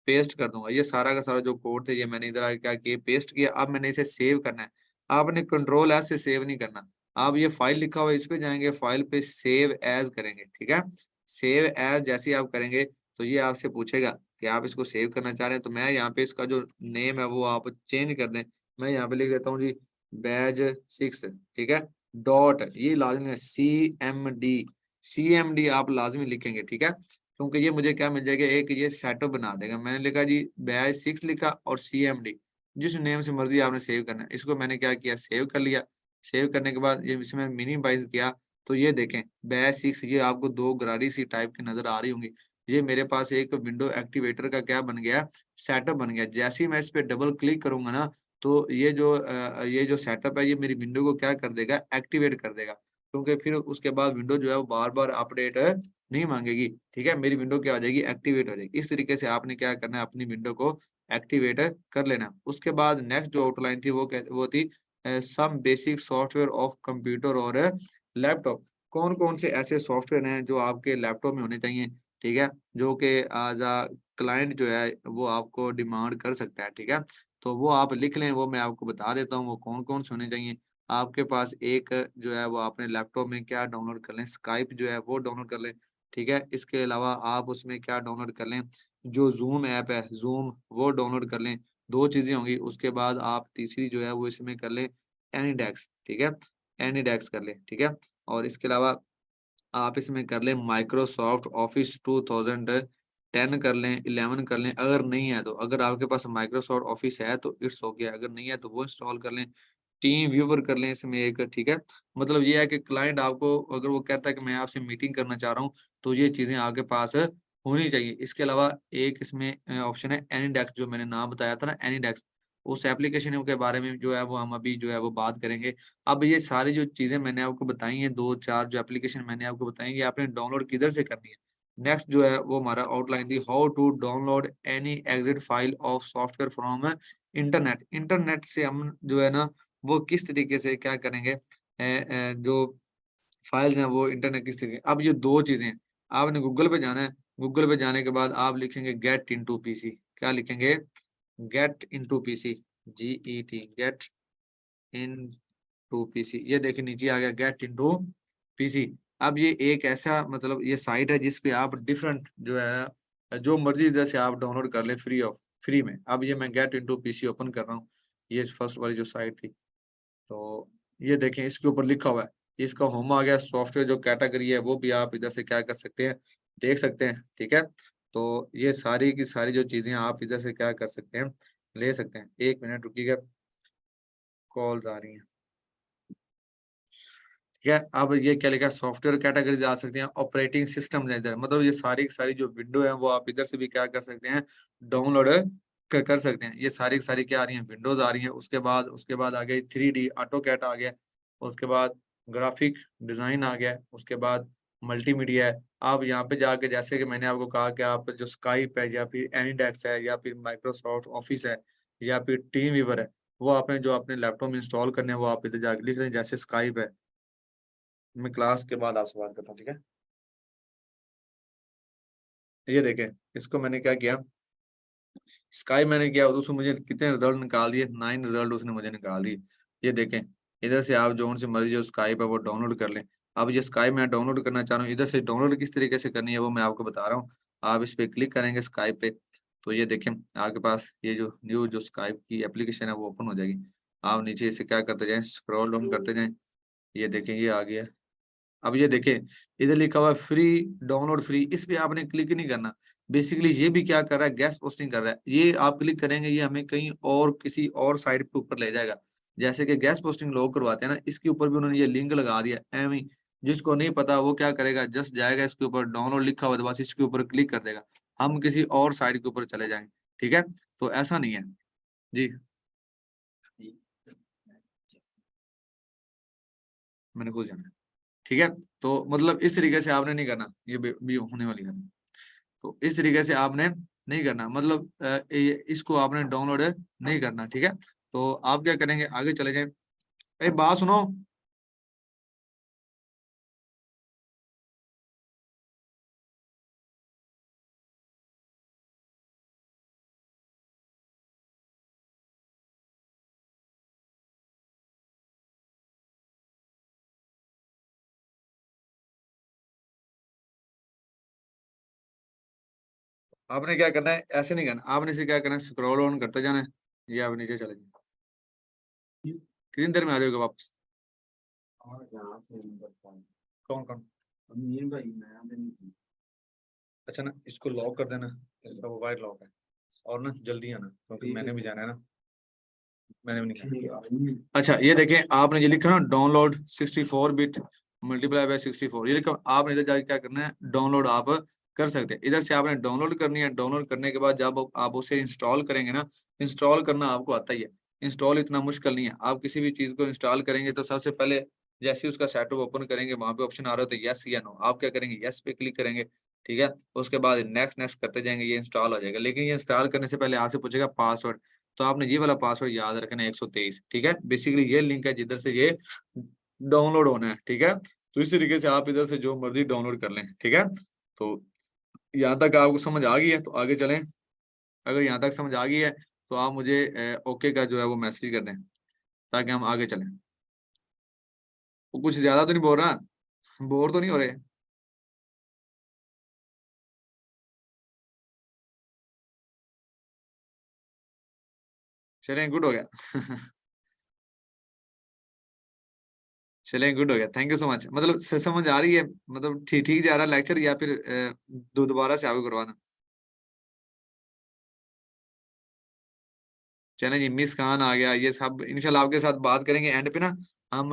पेस्ट कर दूंगा। ये सारा का सारा जो कोड थे ये मैंने इधर आके क्या किया, पेस्ट किया। अब मैंने इसे सेव करना है। आपने कंट्रोल एस से सेव नहीं करना, आप ये फाइल लिखा हुआ है इस पे जाएंगे, फाइल पे सेव एज करेंगे, ठीक है। सेव एज जैसे ही आप करेंगे तो ये आपसे पूछेगा कि आप इसको सेव करना चाह रहे हैं। तो मैं यहाँ पे इसका जो नेम है वो आप चेंज कर दें। मैं यहाँ पे लिख देता हूँ जी बैच 6, ठीक है। डॉट ये लाजमी है, CMD आप लाजमी लिखेंगे, ठीक है। क्योंकि ये मुझे क्या मिल जाएगा, एक ये सेटअप बना देगा। मैंने लिखा जी बैच 6 लिखा और CMD, जिस नेम से मर्जी आपने सेव करना है। इसको मैंने क्या किया, सेव कर लिया। सेव करने के बाद ये इसमें मिनिमाइज किया तो ये देखें बैच 6 ये आपको दो गरारी सी टाइप की नजर आ रही होंगी। ये मेरे पास एक विंडो एक्टिवेटर का क्या बन गया, सेटअप बन गया। जैसे ही मैं इस पे डबल क्लिक करूंगा ना तो ये जो सेटअप है ये मेरी विंडो को क्या कर देगा, एक्टिवेट कर देगा। क्योंकि फिर उसके बाद विंडो जो है वो बार बार अपडेट नहीं मांगेगी, ठीक है। मेरी विंडो क्या हो जाएगी, एक्टिवेट हो जाएगी। इस तरीके से आपने क्या करना है, अपनी विंडो को एक्टिवेट कर लेना। उसके बाद नेक्स्ट जो आउटलाइन थी वो थी some basic software of computer और लैपटॉप। कौन कौन से ऐसे सॉफ्टवेयर हैं जो आपके लैपटॉप में होने चाहिए, ठीक है, जो कि एज अ क्लाइंट जो है वो आपको डिमांड कर सकता है, ठीक है। तो वो आप लिख लें, वो मैं आपको बता देता हूँ वो कौन कौन से होने चाहिए। आपके पास एक जो है वो अपने लैपटॉप में क्या डाउनलोड कर लें, स्काइप जो है वो डाउनलोड कर लें, ठीक है। इसके अलावा आप उसमें क्या डाउनलोड कर लें, जो जूम ऐप है जूम वो डाउनलोड कर लें। दो चीजें होंगी। उसके बाद आप तीसरी जो है वो इसमें कर लें एनीडेक्स, ठीक है, एनीडेक्स कर लें, ठीक है। और इसके अलावा आप इसमें कर लें माइक्रोसॉफ्ट ऑफिस 2010 कर लें, 11 कर लें। अगर नहीं है तो, अगर आपके पास माइक्रोसॉफ्ट ऑफिस है तो इट्स हो गया, अगर नहीं है तो वो इंस्टॉल कर लें। टीम व्यूवर कर लें इसमें एक, ठीक है। मतलब ये है कि क्लाइंट आपको अगर वो कहता है कि मैं आपसे मीटिंग करना चाह रहा हूँ तो ये चीजें आपके पास होनी चाहिए। इसके अलावा एक इसमें ऑप्शन है एनीडेक्स, जो मैंने नाम बताया था ना एनीडेक्स, उस एप्लीकेशन के बारे में जो है वो हम अभी जो है वो बात करेंगे। अब ये सारी जो चीजें मैंने आपको बताई हैं, दो चार जो एप्लीकेशन मैंने आपको बताई ये आपने डाउनलोड किधर से करनी है। नेक्स्ट जो है वो हमारा आउटलाइन थी how to download any exit file of software from internet. Internet से हम जो है ना वो किस तरीके से क्या करेंगे, जो फाइल्स हैं वो इंटरनेट किस तरीके। अब ये दो चीजें हैं, आपने गूगल पे जाना है। गूगल पे जाने के बाद आप लिखेंगे गेट इनटू पीसी। क्या लिखेंगे, get into PC, GET get into PC. ये देखिए नीचे आ गया गेट इनटू पीसी। अब ये एक ऐसा मतलब ये साइट है जिस पे आप डिफरेंट जो है जो मर्जी इधर से आप डाउनलोड कर ले फ्री में। अब ये मैं गेट इनटू पीसी ओपन कर रहा हूँ, ये फर्स्ट वाली जो साइट थी। तो ये देखें इसके ऊपर लिखा हुआ है, इसका होम आ गया। सॉफ्टवेयर जो कैटेगरी है वो भी आप इधर से क्या कर सकते हैं, देख सकते हैं, ठीक है। तो ये सारी की सारी जो चीजें आप इधर से क्या कर सकते हैं, ले सकते हैं। एक मिनट रुकिएगा, कॉल्स आ रही हैं, ठीक है। अब ये क्या लिखा है, सॉफ्टवेयर कैटेगरी जा सकते हैं, ऑपरेटिंग सिस्टम इधर, मतलब ये सारी की सारी जो विंडो है वो आप इधर से भी क्या कर सकते हैं, डाउनलोड कर सकते हैं। ये सारी की सारी क्या आ रही है, विंडोज आ रही है। उसके बाद आ गई 3D ऑटो कैट आ गया। उसके बाद ग्राफिक डिजाइन आ गया। उसके बाद मल्टीमीडिया है। आप यहाँ पे जाके जैसे कि मैंने आपको कहा कि आप जो स्काइप है या फिर एनीडेक्स है या फिर माइक्रोसॉफ्ट ऑफिस है या फिर टीम वीवर है, वो आपने जो अपने लैपटॉप में इंस्टॉल करने हैं वो आप इधर जाके लिख लें। जैसे स्काइप है, मैं क्लास के बाद आपसे बात करता हूँ, ठीक है। ये देखें, इसको मैंने क्या किया, स्काई मैंने किया, उसमें मुझे कितने रिजल्ट निकाल दिए, 9 रिजल्ट उसने मुझे निकाल दिए। ये देखें, इधर से आप जो उनसे मर्जी जो स्काई पे वो डाउनलोड कर लें। अब ये स्काई मैं डाउनलोड करना चाह रहा हूँ, इधर से डाउनलोड किस तरीके से करनी है वो मैं आपको बता रहा हूँ। आप इस पे क्लिक करेंगे स्काई पे, तो ये देखें आपके पास ये जो न्यू जो स्काइप की एप्लीकेशन है वो ओपन हो जाएगी। आप नीचे इसे क्या करते जाएं, स्क्रॉल डाउन करते जाएं। ये देखें ये आ गया। अब ये देखें इधर लिखा हुआ है फ्री डाउनलोड फ्री, इस पे आपने क्लिक नहीं करना। बेसिकली ये भी क्या कर रहा है, गेस्ट पोस्टिंग कर रहा है। ये आप क्लिक करेंगे ये हमें कहीं और किसी और साइट पे ऊपर ले जाएगा। जैसे कि गेस्ट पोस्टिंग लोग करवाते हैं ना, इसके ऊपर भी उन्होंने ये लिंक लगा दिया एवं ही। जिसको नहीं पता वो क्या करेगा, जस्ट जाएगा इसके ऊपर डाउनलोड लिखा हुआ है, बस इसके ऊपर क्लिक कर देगा, हम किसी और साइट के ऊपर चले जाएंगे। ठीक है, तो ऐसा नहीं है जी। मैंने खुद जाना है, ठीक है। तो मतलब इस तरीके से आपने नहीं करना, ये भी होने वाली है, तो इस तरीके से आपने नहीं करना, मतलब इसको आपने डाउनलोड नहीं करना, ठीक है। तो आप क्या करेंगे, आगे चले जाए। बात सुनो, आपने क्या करना है, ऐसे नहीं करना, आपने इसे क्या करना है, स्क्रॉल ऑन करते जाना है, ये आप नीचे चले जाए। कितनी देर में आ जाओगे वापस? कौन कौन? अच्छा ना, इसको लॉक कर देना, इसका मोबाइल लॉक है, और ना जल्दी आना क्योंकि मैंने भी जाना है ना, मैंने भी नहीं जाना। अच्छा ये देखें, आपने ये लिखा ना डाउनलोड 64 बिट मल्टीप्लाई बाय 64, ये लिखा, आपने इधर जाके क्या करना है, डाउनलोड आप कर सकते हैं, इधर से आपने डाउनलोड करनी है। डाउनलोड करने के बाद जब आप उसे इंस्टॉल करेंगे ना, इंस्टॉल करना आपको आता ही है, इंस्टॉल इतना मुश्किल नहीं है। आप किसी भी चीज को इंस्टॉल करेंगे तो सबसे पहले जैसे ही उसका सेटअप ओपन करेंगे, वहां पे ऑप्शन आ रहा है तो यस या नो, आप क्या करेंगे, यस पे क्लिक करेंगे, ठीक है। उसके बाद नेक्स्ट नेक्स्ट करते जाएंगे, ये इंस्टॉल हो जाएगा। लेकिन ये इंस्टॉल करने से पहले आपसे पूछेगा पासवर्ड, तो आपने ये वाला पासवर्ड याद रखना है, 123, ठीक है। बेसिकली ये लिंक है जिधर से ये डाउनलोड होना है, ठीक है। तो इस तरीके से आप इधर से जो मर्जी डाउनलोड कर लें, ठीक है। तो यहाँ तक आपको समझ आ गई है तो आगे चलें। अगर यहाँ तक समझ आ गई है तो आप मुझे ओके का जो है वो मैसेज कर दें, ताकि हम आगे चलें। वो कुछ ज्यादा तो नहीं बोल रहा, बोर तो नहीं हो रहे? चलें, गुड हो गया। चलें, गुड हो गया, थैंक यू सो मच। मतलब समझ आ रही है, मतलब ठीक ठीक जा रहा है लेक्चर, या फिर दोबारा से आपको करवाना? चलें जी, मिस खान आ गया, ये सब इंशाल्लाह आपके साथ बात करेंगे एंड पे ना। हम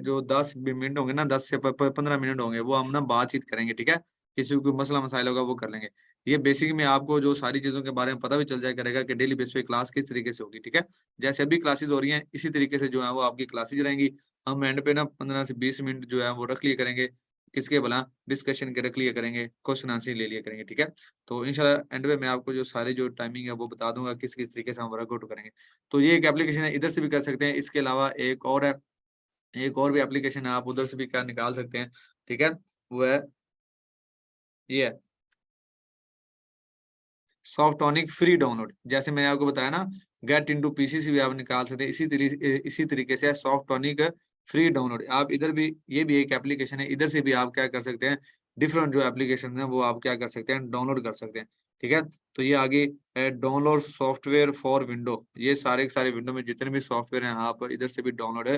जो 10 मिनट होंगे ना, 10 से 15 मिनट होंगे, वो हम ना बातचीत करेंगे, ठीक है। किसी को कोई मसला मसाइल होगा वो कर लेंगे। ये बेसिक में आपको जो सारी चीजों के बारे में पता भी चल जाया करेगा कि डेली बेस पे क्लास किस तरीके से होगी, ठीक है। जैसे अभी क्लासेस हो रही हैं, इसी तरीके से जो है वो आपकी क्लासेज रहेंगी। हम एंड पे ना 15 से 20 मिनट जो है वो रख लिया करेंगे, किसके भला, डिस्कशन के रख लिया करेंगे, क्वेश्चन आंसर ले लिया करेंगे, ठीक है। तो इंशाल्लाह एंड में मैं आपको जो सारे जो टाइमिंग है वो बता दूंगा, किस किस तरीके से हम वर्कआउट करेंगे। तो ये एक एप्लीकेशन है, इधर से भी कर सकते हैं। इसके अलावा एक और है, एक और भी एप्लीकेशन है, आप उधर से भी क्या निकाल सकते हैं, ठीक है। वो है, ये है सॉफ्टोनिक फ्री डाउनलोड। जैसे मैंने आपको बताया ना, गेट इनटू पीसी से भी आप निकाल सकते हैं, इसी तरीके से सॉफ्टोनिक फ्री डाउनलोड। आप इधर भी, ये भी एक एप्लीकेशन है, इधर से भी आप क्या कर सकते हैं, डिफरेंट जो एप्लीकेशन है वो आप क्या कर सकते हैं, डाउनलोड कर सकते हैं, ठीक है। तो ये आगे डाउनलोड सॉफ्टवेयर फॉर विंडो, ये सारे के सारे विंडो में जितने भी सॉफ्टवेयर हैं आप इधर से भी डाउनलोड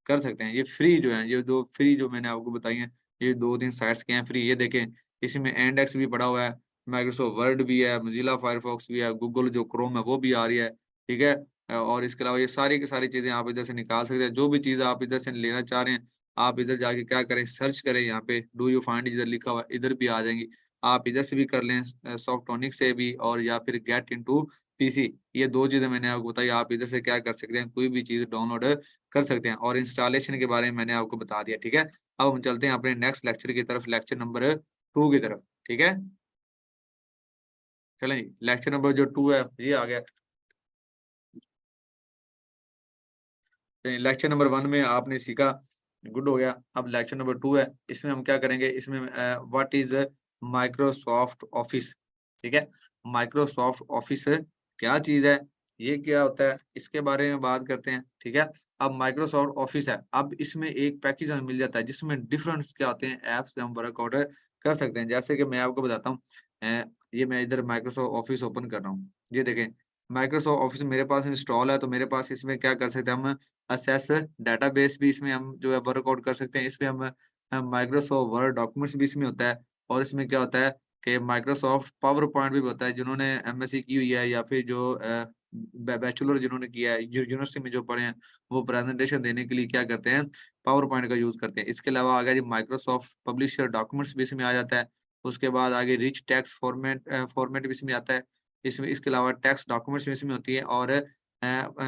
कर सकते हैं। ये फ्री जो है, ये दो फ्री जो मैंने आपको बताई है, ये 2-3 साइट्स के हैं फ्री। ये देखें, इसमें एंडेक्स भी पड़ा हुआ है, माइक्रोसॉफ्ट वर्ड भी है, मोजिला फायरफॉक्स भी है, गूगल जो क्रोम है वो भी आ रही है, ठीक है। और इसके अलावा ये सारी की सारी चीजें आप इधर से निकाल सकते हैं। जो भी चीज आप इधर से लेना चाह रहे हैं, आप इधर जाके क्या करें, सर्च करें, यहाँ पे डू यू फाइंड इधर लिखा हुआ है, इधर भी आ जाएंगी। आप इधर से भी कर लें, सॉफ्टोनिक से भी, और या फिर गेट इनटू पीसी, ये दो चीजें मैंने आपको बताई। आप इधर से क्या कर सकते हैं, कोई भी चीज डाउनलोड कर सकते हैं। और इंस्टॉलेशन के बारे में मैंने आपको बता दिया, ठीक है। अब हम चलते हैं अपने नेक्स्ट लेक्चर की तरफ, लेक्चर नंबर 2 की तरफ, ठीक है। चलें जी, लेक्चर नंबर जो 2 है ये आ गया। लेक्चर नंबर 1 में आपने सीखा, गुड हो गया। अब लेक्चर नंबर 2 है, इसमें हम क्या करेंगे, इसमें व्हाट इज माइक्रोसॉफ्ट ऑफिस, ठीक है। माइक्रोसॉफ्ट ऑफिस क्या चीज है, ये क्या होता है, इसके बारे में बात करते हैं, ठीक है। अब माइक्रोसॉफ्ट ऑफिस है, अब इसमें एक पैकेज हमें मिल जाता है जिसमें डिफरेंट क्या होते हैं, ऐप्स हम वर्कआउट कर सकते हैं। जैसे कि मैं आपको बताता हूँ, ये मैं इधर माइक्रोसॉफ्ट ऑफिस ओपन कर रहा हूँ, ये देखें, माइक्रोसॉफ्ट ऑफिस मेरे पास इंस्टॉल है, तो मेरे पास इसमें क्या कर सकते हैं हम, असेस डेटाबेस भी इसमें हम जो है वर्कआउट कर सकते हैं। इसमें हम माइक्रोसॉफ्ट वर्ड डॉक्यूमेंट्स भी इसमें होता है, और इसमें क्या होता है कि माइक्रोसॉफ्ट पावर पॉइंट भी होता है। जिन्होंने एमएससी की हुई है, या फिर जो बैचलर जिन्होंने किया है, यूनिवर्सिटी में जो पढ़े हैं, वो प्रेजेंटेशन देने के लिए क्या करते हैं, पावर पॉइंट का यूज करते हैं। इसके अलावा अगर माइक्रोसॉफ्ट पब्लिशर डॉक्यूमेंट्स भी इसमें आ जाता है। उसके बाद आगे रिच टेक्स्ट फॉर्मेट फॉर्मेट भी इसमें आता है। इसमें, इसके अलावा टेक्स्ट डॉक्यूमेंट्स में इसमें होती है, और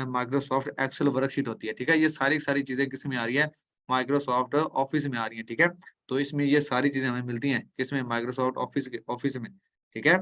माइक्रोसॉफ्ट एक्सेल वर्कशीट होती है, ठीक है। ये सारी सारी चीजें किस में आ रही है, माइक्रोसॉफ्ट ऑफिस में आ रही है, ठीक है। तो इसमें ये सारी चीजें हमें मिलती हैं किसमें, माइक्रोसॉफ्ट ऑफिस में, ठीक है।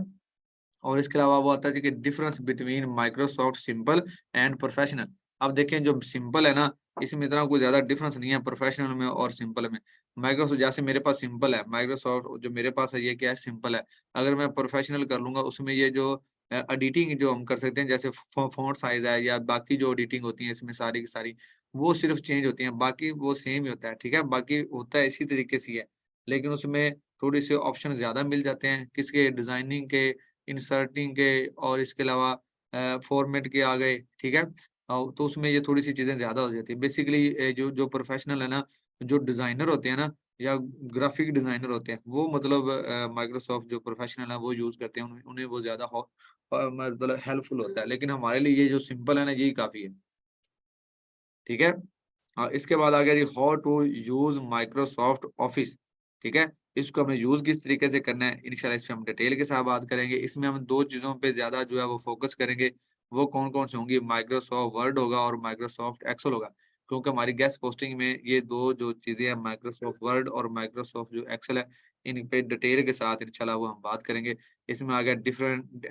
और इसके अलावा वो आता है कि difference between Microsoft simple and professional. अब देखें जो सिंपल है ना, इसमें इतना कोई ज्यादा डिफरेंस नहीं है प्रोफेशनल में और सिंपल में। माइक्रोसॉफ्ट जैसे मेरे पास सिंपल है, माइक्रोसॉफ्ट जो मेरे पास है ये क्या है, सिंपल है। अगर मैं प्रोफेशनल कर लूंगा उसमें ये जो एडिटिंग जो हम कर सकते हैं, जैसे फॉन्ट साइज है या बाकी जो एडिटिंग होती है इसमें सारी की सारी, वो सिर्फ चेंज होती है, बाकी वो सेम ही होता है, ठीक है। बाकी होता है इसी तरीके से ही है, लेकिन उसमें थोड़ी सी ऑप्शन ज्यादा मिल जाते हैं, किसके, डिजाइनिंग के, इंसर्टिंग के, और इसके अलावा फॉर्मेट के आ गए, ठीक है। तो उसमें ये थोड़ी सी चीजें ज्यादा हो जाती है। बेसिकली जो जो प्रोफेशनल है ना, जो डिजाइनर होते हैं ना, या ग्राफिक डिजाइनर होते हैं, वो मतलब माइक्रोसॉफ्ट जो प्रोफेशनल है वो यूज करते हैं, उन्हें वो ज्यादा मतलब हेल्पफुल होता है। लेकिन हमारे लिए ये जो सिंपल है ना, यही काफी है, ठीक है। इसके बाद आ गया जी, how to use Microsoft office, ठीक है। इसको हमें यूज किस तरीके से करना है, इंशाल्लाह इस पे हम डिटेल के साथ बात करेंगे। इसमें हम दो चीजों पे ज्यादा जो है वो फोकस करेंगे, वो कौन कौन से होंगी, माइक्रोसॉफ्ट वर्ड होगा और माइक्रोसॉफ्ट एक्सेल होगा। क्योंकि हमारी गेस्ट पोस्टिंग में ये दो जो चीजें हैं, माइक्रोसॉफ्ट वर्ड और माइक्रोसॉफ्ट जो एक्सेल है, इन पे डिटेल के साथ इंशाल्लाह वो हम बात करेंगे। इसमें आ गया different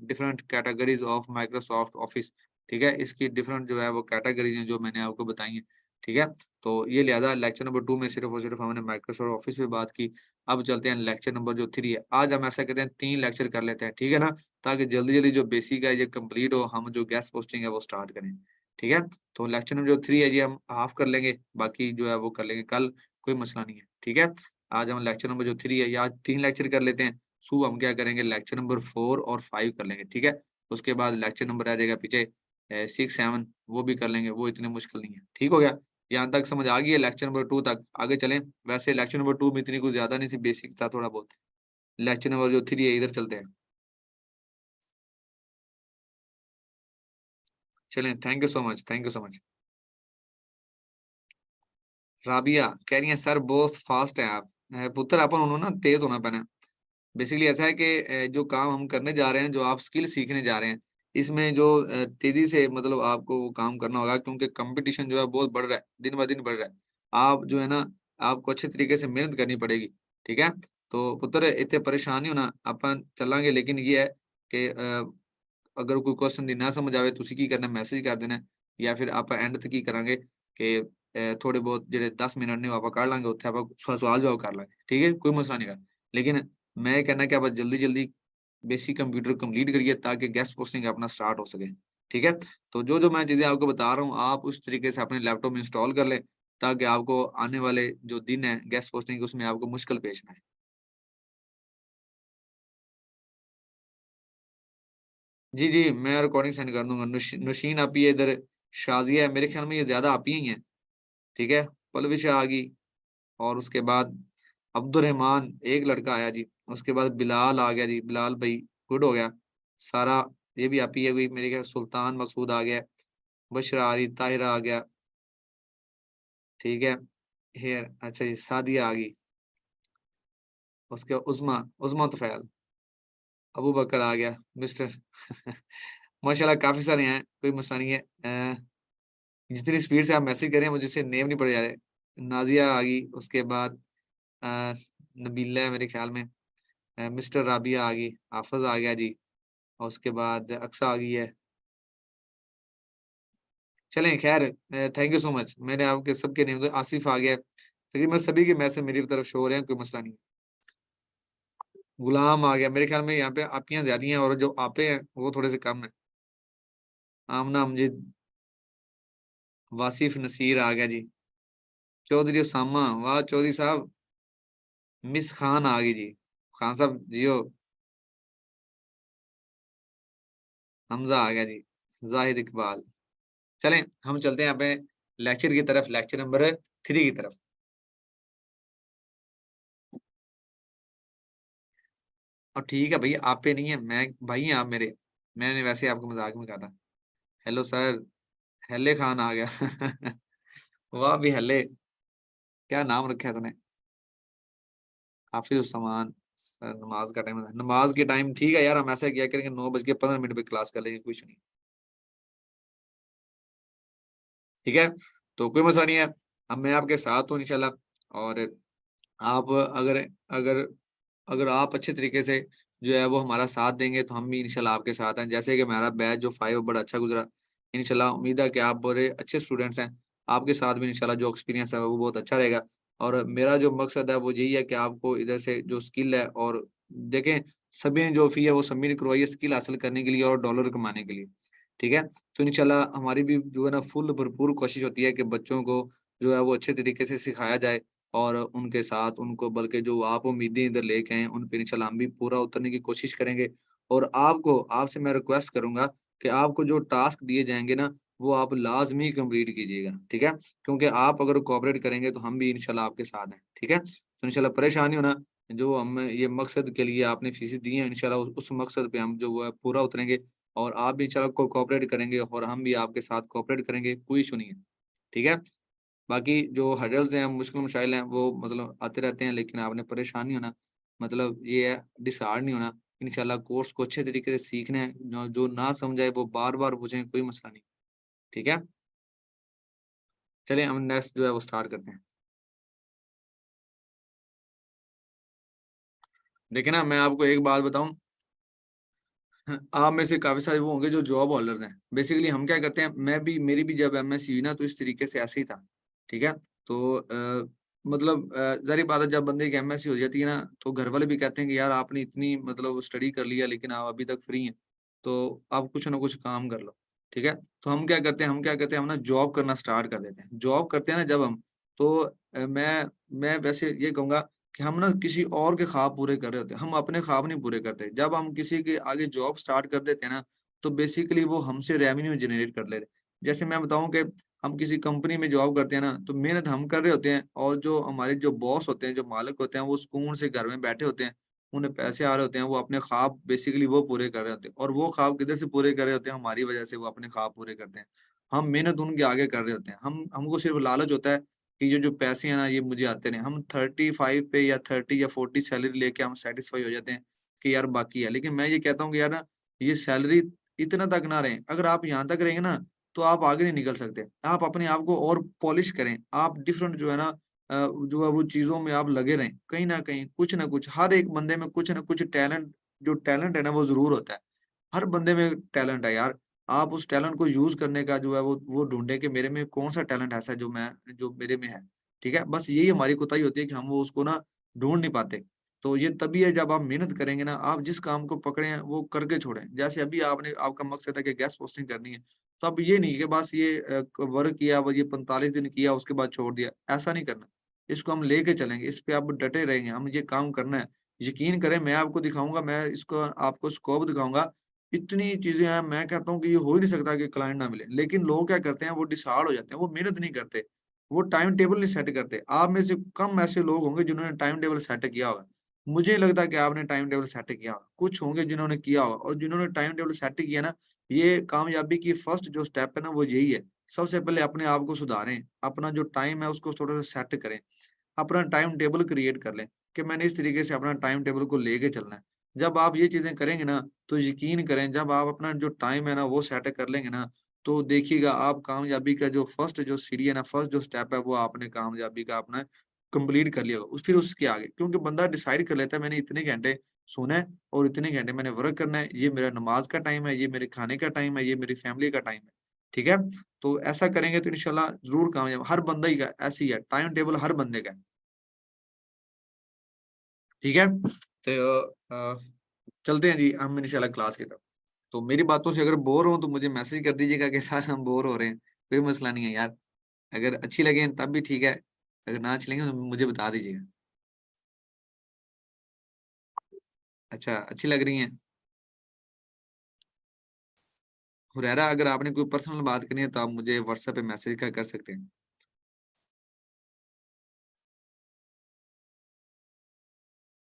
different categories of Microsoft office, ठीक है। इसकी डिफरेंट जो है वो कैटेगरीज हैं जो मैंने आपको बताई हैं, ठीक है। तो ये लिहाजा लेक्चर नंबर 2 में सिर्फ और सिर्फ हमने माइक्रोसॉफ्ट ऑफिस पे बात की। अब चलते हैं लेक्चर नंबर जो 3 है। आज हम ऐसा कहते हैं 3 लेक्चर कर लेते हैं, ठीक है ना, ताकि जल्दी जल्दी जो बेसिक है ये कंप्लीट हो, हम जो गेस्ट पोस्टिंग है वो स्टार्ट करें, ठीक है। तो लेक्चर नंबर जो 3 है ये हम हाफ कर लेंगे, बाकी जो है वो कर लेंगे कल, कोई मसला नहीं है, ठीक है। आज हम लेक्चर नंबर जो 3 है, या आज 3 लेक्चर कर लेते हैं। सुबह हम क्या करेंगे, लेक्चर नंबर 4 और 5 कर लेंगे, ठीक है। उसके बाद लेक्चर नंबर आ जाएगा पीछे 6 7, वो भी कर लेंगे, वो इतनी मुश्किल नहीं है, ठीक हो गया। यहाँ तक समझ आ गई है, लेक्चर नंबर 2 तक आगे चलें। वैसे लेक्चर नंबर 2 में इतनी कुछ ज्यादा नहीं सी, बेसिक था थोड़ा बहुत। लेक्चर नंबर जो 3 है इधर चलते हैं, चलें। Thank you so much, thank you so much. Rabia कह रही है सर बहुत फास्ट है आप। पुत्र अपन उन्होंने ना तेज होना पैना। बेसिकली ऐसा है कि जो काम हम करने जा रहे हैं, जो आप स्किल सीखने जा रहे हैं, इसमें जो तेजी से मतलब आपको वो काम करना होगा, क्योंकि कंपटीशन जो है बहुत बढ़ रहा है, दिन ब दिन बढ़ रहा है। आप जो है ना, आपको अच्छे तरीके से मेहनत करनी पड़ेगी, ठीक है। तो पुत्र इतने परेशान नहीं होना, अपन चलांगे। लेकिन ये है कि अगर कोई क्वेश्चन दी ना समझ आवे, तुसी की करना, मैसेज कर देना, या फिर आप एंड तक की करांगे कि थोड़े बहुत जेडे 10 मिनट ने आप कर लांगे, उत्थे आप सवाल जवाब कर लांगे, ठीक है, कोई मसला नहीं है। लेकिन मैं ये कहना कि आप जल्दी जल्दी बेसिक कंप्यूटर कंप्लीट करिए, ताकि गेस्ट पोस्टिंग अपना स्टार्ट हो सके, ठीक है। तो जो जो मैं चीजें आपको बता रहा हूँ, आप उस तरीके से अपने लैपटॉप में इंस्टॉल कर लें, ताकि आपको आने वाले जो दिन है गेस्ट पोस्टिंग, उसमें आपको मुश्किल पेश ना आए। जी जी, मैं रिकॉर्डिंग सेंड कर दूंगा। नौशीन आपी है इधर, शाजिया है, मेरे ख्याल में ये ज्यादा आप ही हैं, ठीक है। पलविश आ गई, और उसके बाद अब्दुलरहमान एक लड़का आया जी। उसके बाद बिलाल आ गया जी, बिलाल भाई गुड हो गया सारा। ये भी आप ही है, मेरे ख्याल सुल्तान मकसूद आ गया, बशरा आ रही, ताहिरा आ गया, ठीक है। हेयर अच्छा जी, सादिया आ गई। उसके उस्मा, उस्मा तुफैल, अबू बकर आ गया, मिस्टर माशाल्लाह काफी सारे हैं, कोई मसला नहीं है। जितनी स्पीड से आप मैसेज करें मुझे से नेम नहीं पड़ जा रहे। नाजिया आ गई, उसके बाद अ, नबीला है मेरे ख्याल में, मिस्टर राबिया आ गई, हाफिज आ गया जी, और उसके बाद अक्सा आ गई है। चलें खैर, थैंक यू सो मच। मैंने आपके सबके नेम, आसिफ आ गया, तकरीबन सभी के मैसेज मेरी तरफ शो हो रहे हैं, कोई मसला नहीं। गुलाम आ गया, मेरे ख्याल में यहाँ पे आपियां ज्यादा हैं और जो आपे हैं वो थोड़े से कम है। आमना अमजद, वासिफ नसीर आ गया जी, चौधरी उसामा, वाह चौधरी साहब। मिस खान आ गई जी, खान साहब जियो। हमजा आ गया जी, जाहिद इकबाल। चलें हम चलते हैं यहाँ पे लेक्चर की तरफ, लेक्चर नंबर 3 की तरफ। और ठीक है भाई, आप पे नहीं है, मैं भाई हैं आप मेरे। मैंने वैसे ही आपको मजाक में कहा था। हेलो सर, हेले खान आ गया वाह भी हेले, क्या नाम रखा है तूने, हाफिज उस्मान। सर नमाज का टाइम, नमाज के टाइम ठीक है यार, हम ऐसा क्या करेंगे 9:15 पे क्लास कर लेंगे, कुछ नहीं। ठीक है, तो कोई मसला नहीं है, अब मैं आपके साथ हूँ इंशाल्लाह। और आप अगर अगर अगर आप अच्छे तरीके से जो है वो हमारा साथ देंगे तो हम भी इंशाल्लाह आपके साथ हैं। जैसे कि हमारा बैच जो 5 बड़ा अच्छा गुजरा, इंशाल्लाह उम्मीद है कि आप बड़े अच्छे स्टूडेंट्स हैं, आपके साथ भी इंशाल्लाह जो एक्सपीरियंस है वो बहुत अच्छा रहेगा। और मेरा जो मकसद है वो यही है कि आपको इधर से जो स्किल है, और देखें सभी ने जो फी है वो सभी ने करवाई है स्किल हासिल करने के लिए और डॉलर कमाने के लिए। ठीक है, तो इंशाल्लाह हमारी भी जो है ना फुल भरपूर कोशिश होती है कि बच्चों को जो है वो अच्छे तरीके से सिखाया जाए, और उनके साथ उनको बल्कि जो आप उम्मीदें इधर लेके आए उन पे इंशाल्लाह हम भी पूरा उतरने की कोशिश करेंगे। और आपको आपसे मैं रिक्वेस्ट करूंगा कि आपको जो टास्क दिए जाएंगे ना वो आप लाजमी कंप्लीट कीजिएगा। ठीक है, क्योंकि आप अगर कोऑपरेट करेंगे तो हम भी इंशाल्लाह आपके साथ हैं। ठीक है, तो इंशाल्लाह परेशान नहीं होना, जो हम ये मकसद के लिए आपने फीस दी है इंशाल्लाह उस मकसद पे हम जो वो है पूरा उतरेंगे, और आप भी इंशाल्लाह को कोऑपरेट करेंगे और हम भी आपके साथ कोऑपरेट करेंगे, कोई इशू नहीं है। ठीक है, बाकी जो हर्डल्स हैं, मुश्किल मसाइल हैं, वो मतलब आते रहते हैं, लेकिन आपने परेशान नहीं होना। मतलब ये है, डिसहार्ड नहीं होना। इंशाल्लाह कोर्स को अच्छे तरीके से सीखना है, जो ना समझ आए वो बार-बार पूछें, कोई मसला नहीं। ठीक है? चलिए हम नेक्स्ट जो है वो स्टार्ट करते हैं। देखिए ना, मैं आपको एक बात बताऊँ, आप में से काफ़ी सारे वो होंगे जो जॉब होल्डर्स हैं। बेसिकली हम क्या करते हैं, मैं भी मेरी भी जब एमएससी हुई ना तो इस तरीके से ऐसे ही था। ठीक है? तो मतलब ज़ाहिर बात है जब बंदे की एमएससी हो जाती है ना तो घर वाले भी कहते हैं कि यार आपने इतनी मतलब स्टडी कर लिया लेकिन आप अभी तक फ्री हैं, तो आप कुछ ना कुछ काम कर लो। ठीक है? तो हम ना जॉब करना स्टार्ट कर देते हैं। जॉब करते हैं ना जब हम, तो मैं वैसे ये कहूँगा कि हम ना किसी और के ख्वाब पूरे कर रहे होते हैं, हम अपने ख्वाब नहीं पूरे करते। जब हम किसी के आगे जॉब स्टार्ट कर देते हैं ना, तो बेसिकली वो हमसे रेवेन्यू जनरेट कर लेते हैं। जैसे मैं बताऊँ कि हम किसी कंपनी में जॉब करते हैं ना, तो मेहनत हम कर रहे होते हैं और जो हमारे जो बॉस होते हैं, जो मालिक होते हैं, वो सुकून से घर में बैठे होते हैं, उन्हें पैसे आ रहे होते हैं, वो अपने ख्वाब बेसिकली वो पूरे कर रहे होते हैं, और वो ख्वाब किधर से पूरे कर रहे होते हैं, हमारी वजह से वो अपने ख्वाब पूरे करते हैं। हम मेहनत उनके आगे कर रहे होते हैं, हमको सिर्फ लालच होता है कि ये जो पैसे हैं ना ये मुझे आते नहीं। हम 35 पे या 30 या 40 सैलरी लेके हम सैटिस्फाई हो जाते हैं कि यार बाकी है। लेकिन मैं ये कहता हूँ कि यार ना ये सैलरी इतना तक ना रहे। अगर आप यहाँ तक रहेंगे ना तो आप आगे नहीं निकल सकते। आप अपने आप को और पॉलिश करें। आप डिफरेंट जो है ना जो है वो चीज़ों में आप लगे रहें। कहीं न कहीं कुछ न कुछ हर एक बंदे में कुछ न कुछ टैलेंट, जो टैलेंट है ना वो ज़रूर होता है। हर बंदे में टैलेंट है यार। आप उस टैलेंट को यूज़ करने का जो है वो ढूँढें कि मेरे में कौन-सा टैलेंट ऐसा है जो मेरे में है। ठीक है? बस यही हमारी कोताही होती है कि हम वो उसको ना ढूँढ नहीं पाते। तो ये तभी है जब आप मेहनत करेंगे ना, आप जिस काम को पकड़े हैं वो करके छोड़ें। जैसे अभी आपका मकसद है कि गेस्ट पोस्टिंग करनी है, तो अब ये नहीं कि बस ये वर्क किया, वो ये 45 दिन किया उसके बाद छोड़ दिया, ऐसा नहीं करना। इसको हम लेके चलेंगे, इस पे आप डटे रहेंगे, हम ये काम करना है। यकीन करें मैं आपको दिखाऊँगा, मैं इसको आपको स्कोप दिखाऊँगा। इतनी चीज़ें हैं, मैं कहता हूँ कि ये हो ही नहीं सकता कि क्लाइंट ना मिले। लेकिन लोग क्या करते हैं, वो डिसहार्ड हो जाते हैं, वो मेहनत नहीं करते, वो टाइम टेबल नहीं सेट करते। आप में से कम ऐसे लोग होंगे जिन्होंने टाइम टेबल सेट किया होगा। मुझे नहीं लगता कि आपने टाइम टेबल सेट किया होगा। कुछ होंगे जिन्होंने किया होगा, और जिन्होंने टाइम टेबल सेट किया ना, ये कामयाबी की फर्स्ट जो स्टेप है ना, वो यही है। सबसे पहले अपने आप को सुधारें, अपना जो टाइम है उसको थोड़ा-सा सेट करें। अपना टाइम टेबल क्रिएट कर लें कि मैंने इस तरीके से अपना टाइम टेबल को लेके चलना है। जब आप ये चीज़ें करेंगे ना, तो यकीन करें जब आप अपना जो टाइम है ना वो सेट कर लेंगे ना, तो देखिएगा आप कामयाबी का जो फर्स्ट जो सीढ़ी है ना, फर्स्ट जो स्टेप है वो आपने कामयाबी का अपना कंप्लीट कर लिया होगा। फिर उसके आगे क्योंकि बंदा डिसाइड कर लेता है मैंने इतने घंटे सोना है और इतने घंटे मैंने वर्क करना है, ये मेरा नमाज का टाइम है, ये मेरे खाने का टाइम है, ये मेरी फैमिली का टाइम है। ठीक है? तो ऐसा करेंगे तो इंशाल्लाह ज़रूर कामयाब, हर बंदा ही का ऐसे ही है, टाइम टेबल हर बंदे का है। ठीक है? तो चलते हैं जी हम इंशाल्लाह क्लास की तरफ। तो मेरी बातों से अगर बोर हो तो मुझे मैसेज कर दीजिएगा कि सर हम बोर हो रहे हैं। कोई मसला नहीं है यार। अगर अच्छी लगे तब भी ठीक है, अगर ना अच्छी लगे तो मुझे बता दीजिएगा। अच्छा, अच्छी लग रही हैं। हुरैरा अगर आपने कोई पर्सनल बात करनी है तो आप मुझे व्हाट्सएप पे मैसेज कर सकते हैं।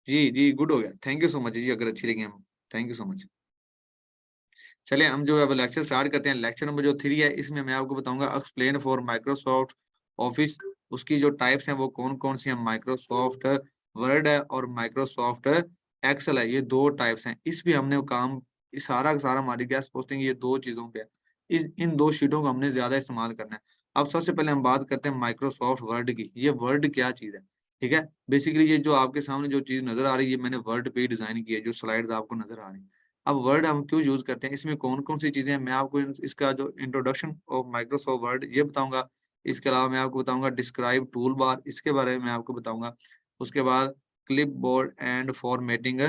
जी, जी, गुड हो गया। थैंक यू सो मच जी अगर अच्छी लगी हम। Thank you so much. चलिए हम जो है अब लेक्चर स्टार्ट करते हैं। लेक्चर नंबर जो 3 है इसमें मैं आपको बताऊँगा एक्सप्लेन फॉर माइक्रोसॉफ्ट ऑफिस, उसकी जो टाइप्स हैं वो कौन-कौन सी हैं, माइक्रोसॉफ्ट वर्ड है और माइक्रोसॉफ्ट एक्सेल है, ये 2 टाइप्स हैं। इस पे हमने काम सारा का सारा हमारी गेस्ट पोस्टिंग ये 2 चीज़ों पे है। इन 2 शीटों को हमने ज़्यादा इस्तेमाल करना है। अब सबसे पहले हम बात करते हैं माइक्रोसॉफ्ट वर्ड की। ये वर्ड क्या चीज़ है, ठीक है? बेसिकली ये जो आपके सामने जो चीज़ नज़र आ रही है, मैंने वर्ड पे ही डिज़ाइन की है, जो स्लाइड्स आपको नज़र आ रही हैं। अब वर्ड हम क्यों यूज़ करते हैं, इसमें कौन-कौन सी चीज़ें हैं, मैं आपको इसका जो इंट्रोडक्शन ऑफ माइक्रोसॉफ्ट वर्ड ये बताऊँगा। इसके अलावा मैं आपको बताऊँगा डिस्क्राइब टूल बार, इसके बारे में मैं आपको बताऊँगा। उसके बाद क्लिपबोर्ड एंड फॉर्मेटिंग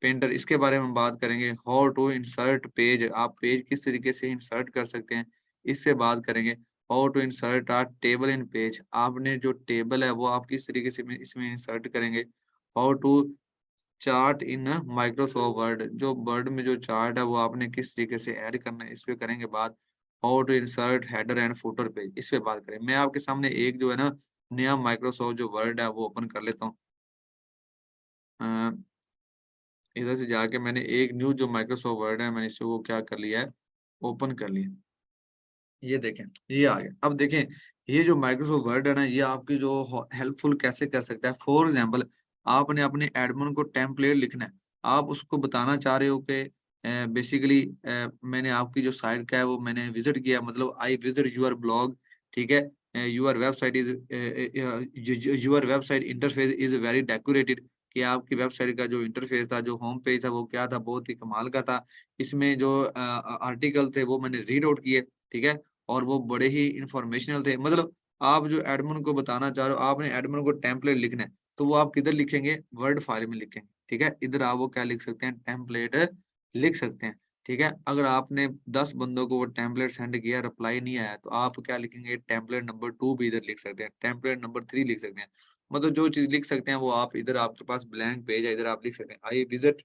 पेंटर, इसके बारे में हम बात करेंगे। हाउ टू इंसर्ट पेज, आप पेज किस तरीके से इंसर्ट कर सकते हैं, इस पे बात करेंगे। How to insert a table in page, आपने जो टेबल है वो आप किस तरीके से में इसमें इंसर्ट करेंगे। How to chart in Microsoft Word, जो वर्ड में जो चार्ट है वो आपने किस तरीके से ऐड करना है, इस पे करेंगे बात। How to insert header and footer page, इस पे बात करें। मैं आपके सामने एक जो है ना नया माइक्रोसॉफ्ट जो वर्ड है वो ओपन कर लेता हूँ। अ, इधर से जाके मैंने एक न्यू जो माइक्रोसॉफ्ट वर्ड है मैंने इसे वो क्या कर लिया है, ओपन कर लिया। ये देखें, ये आ गया। अब देखें, ये जो माइक्रोसॉफ्ट वर्ड है ना, ये आपकी जो हेल्पफुल कैसे कर सकता है। फॉर एग्जांपल, आपने अपने एडमिन को टेम्पलेट लिखना है। आप उसको बताना चाह रहे हो कि बेसिकली मैंने आपकी जो साइट का है वो मैंने विजिट किया, मतलब आई विजिट योर ब्लॉग, ठीक है? Your website is your website interface is very decorated, कि आपकी वेबसाइट का जो इंटरफेस था, जो होम पेज था, वो क्या था, बहुत ही कमाल का था। इसमें जो आर्टिकल थे वो मैंने रीड आउट किए, ठीक है? और वो बड़े ही इन्फॉर्मेशनल थे। मतलब आप जो एडमिन को बताना चाह रहे हो, आपने एडमिन को टेम्पलेट लिखना है, तो वो आप किधर लिखेंगे? वर्ड फाइल में लिखेंगे, ठीक है? इधर आप वो क्या लिख सकते हैं? टेम्पलेट लिख सकते हैं, ठीक है? अगर आपने 10 बंदों को वो टेम्पलेट सेंड किया, रिप्लाई नहीं आया, तो आप क्या लिखेंगे? टेम्पलेट नंबर 2 भी इधर लिख सकते हैं, टेम्पलेट नंबर 3 लिख सकते हैं। मतलब जो चीज़ लिख सकते हैं, वो आप इधर आपके पास ब्लैंक पेज है, इधर आप लिख सकते हैं, आई विजिट,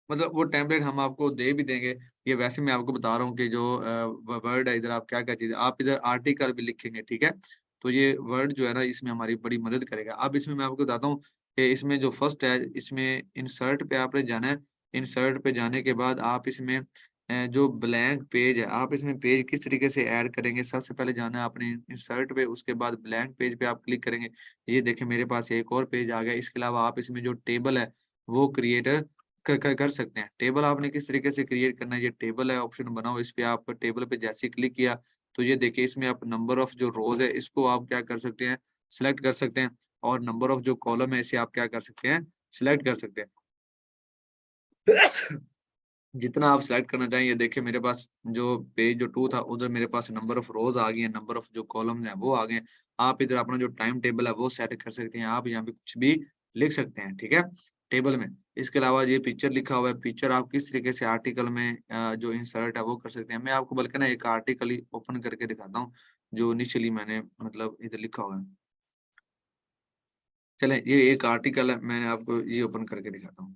मतलब वो टेम्पलेट हम आपको दे भी देंगे। ये वैसे मैं आपको बता रहा हूँ कि जो वर्ड है, इधर आप क्या-क्या चीज़ें आप इधर आर्टिकल भी लिखेंगे, ठीक है? तो ये वर्ड जो है ना, इसमें हमारी बड़ी मदद करेगा। अब इसमें मैं आपको बताता हूँ कि इसमें जो फर्स्ट है, इसमें इंसर्ट पे आपने जाना है। इंसर्ट पे जाने के बाद आप इसमें जो ब्लैंक पेज है, आप इसमें पेज किस तरीके से ऐड करेंगे, सबसे पहले जाना है आपने इंसर्ट पे, उसके बाद ब्लैंक पेज पे आप क्लिक करेंगे। ये देखिए मेरे पास एक और पेज आ गया। इसके अलावा आप इसमें जो टेबल है, वो क्रिएट कर सकते हैं। टेबल आपने किस तरीके से क्रिएट करना है, ये टेबल है, ऑप्शन बना हुआ, इस पे आप टेबल पे जैसे ही क्लिक किया, तो ये देखिए इसमें आप नंबर ऑफ जो रोज़ है, इसको आप क्या कर सकते हैं, सिलेक्ट कर सकते हैं, और नंबर ऑफ जो कॉलम है, इसे आप क्या कर सकते हैं, सिलेक्ट कर सकते हैं। जितना आप सिलेक्ट करना चाहें, ये देखिए मेरे पास जो पेज जो 2 था, उधर मेरे पास नंबर ऑफ रोज़ आ गई हैं, नंबर ऑफ जो कॉलम्स हैं वो आ गए हैं। आप इधर अपना जो टाइम टेबल है वो सेट कर सकते हैं, आप यहाँ पे कुछ भी लिख सकते हैं, ठीक है? टेबल में। इसके अलावा ये पिक्चर लिखा हुआ है, पिक्चर आप किस तरीके से आर्टिकल में जो इंसर्ट है वो कर सकते हैं। मैं आपको बल्कि ना एक आर्टिकल ही ओपन करके दिखाता हूँ, जो इनिशियली मैंने मतलब इधर लिखा हुआ है। चलें, ये एक आर्टिकल है, मैंने आपको ये ओपन करके दिखाता हूँ।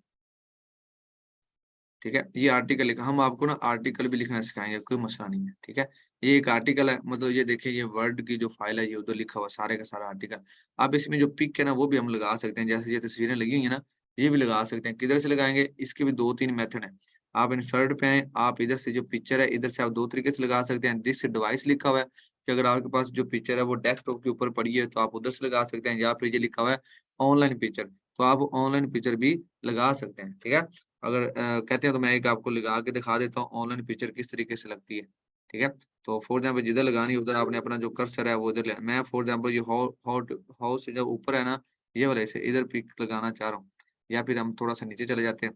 ठीक है? ये आर्टिकल लिखा, हम आपको ना आर्टिकल भी लिखना सिखाएँगे, कोई मसला नहीं है, ठीक है? ये एक आर्टिकल है, मतलब ये देखिए ये वर्ड की जो फ़ाइल है, ये उधर लिखा हुआ है, सारे का सारा आर्टिकल। अब इसमें जो पिक है ना, वो भी हम लगा सकते हैं, जैसे ये तस्वीरें लगी हुई हैं ना, ये भी लगा सकते हैं। किधर से लगाएँगे? इसके भी 2-3 मेथड हैं। आप इंसर्ट पे आएँ, आप इधर से जो पिक्चर है, इधर से आप 2 तरीके से लगा सकते हैं। दिस डिवाइस लिखा हुआ है, कि अगर आपके पास जो पिक्चर है, वो डेस्कटॉप के ऊपर पड़ी है, तो आप उधर से लगा सकते हैं, या फिर ये लिखा हुआ है ऑनलाइन पिक्चर, तो आप ऑनलाइन पिक्चर भी लगा सकते हैं, ठीक है? अगर कहते हैं तो मैं एक आपको लगा के दिखा देता हूँ ऑनलाइन पिक्चर किस तरीके से लगती है, ठीक है? तो फॉर एग्ज़ाम्पल जिधर लगानी है उधर आपने अपना जो कर्सर है वो इधर लेना। मैं फॉर एग्ज़ाम्पल ये हाउस से जब ऊपर है ना, ये वाले से इधर पिक लगाना चाह रहा हूँ, या फिर हम थोड़ा-सा नीचे चले जाते हैं।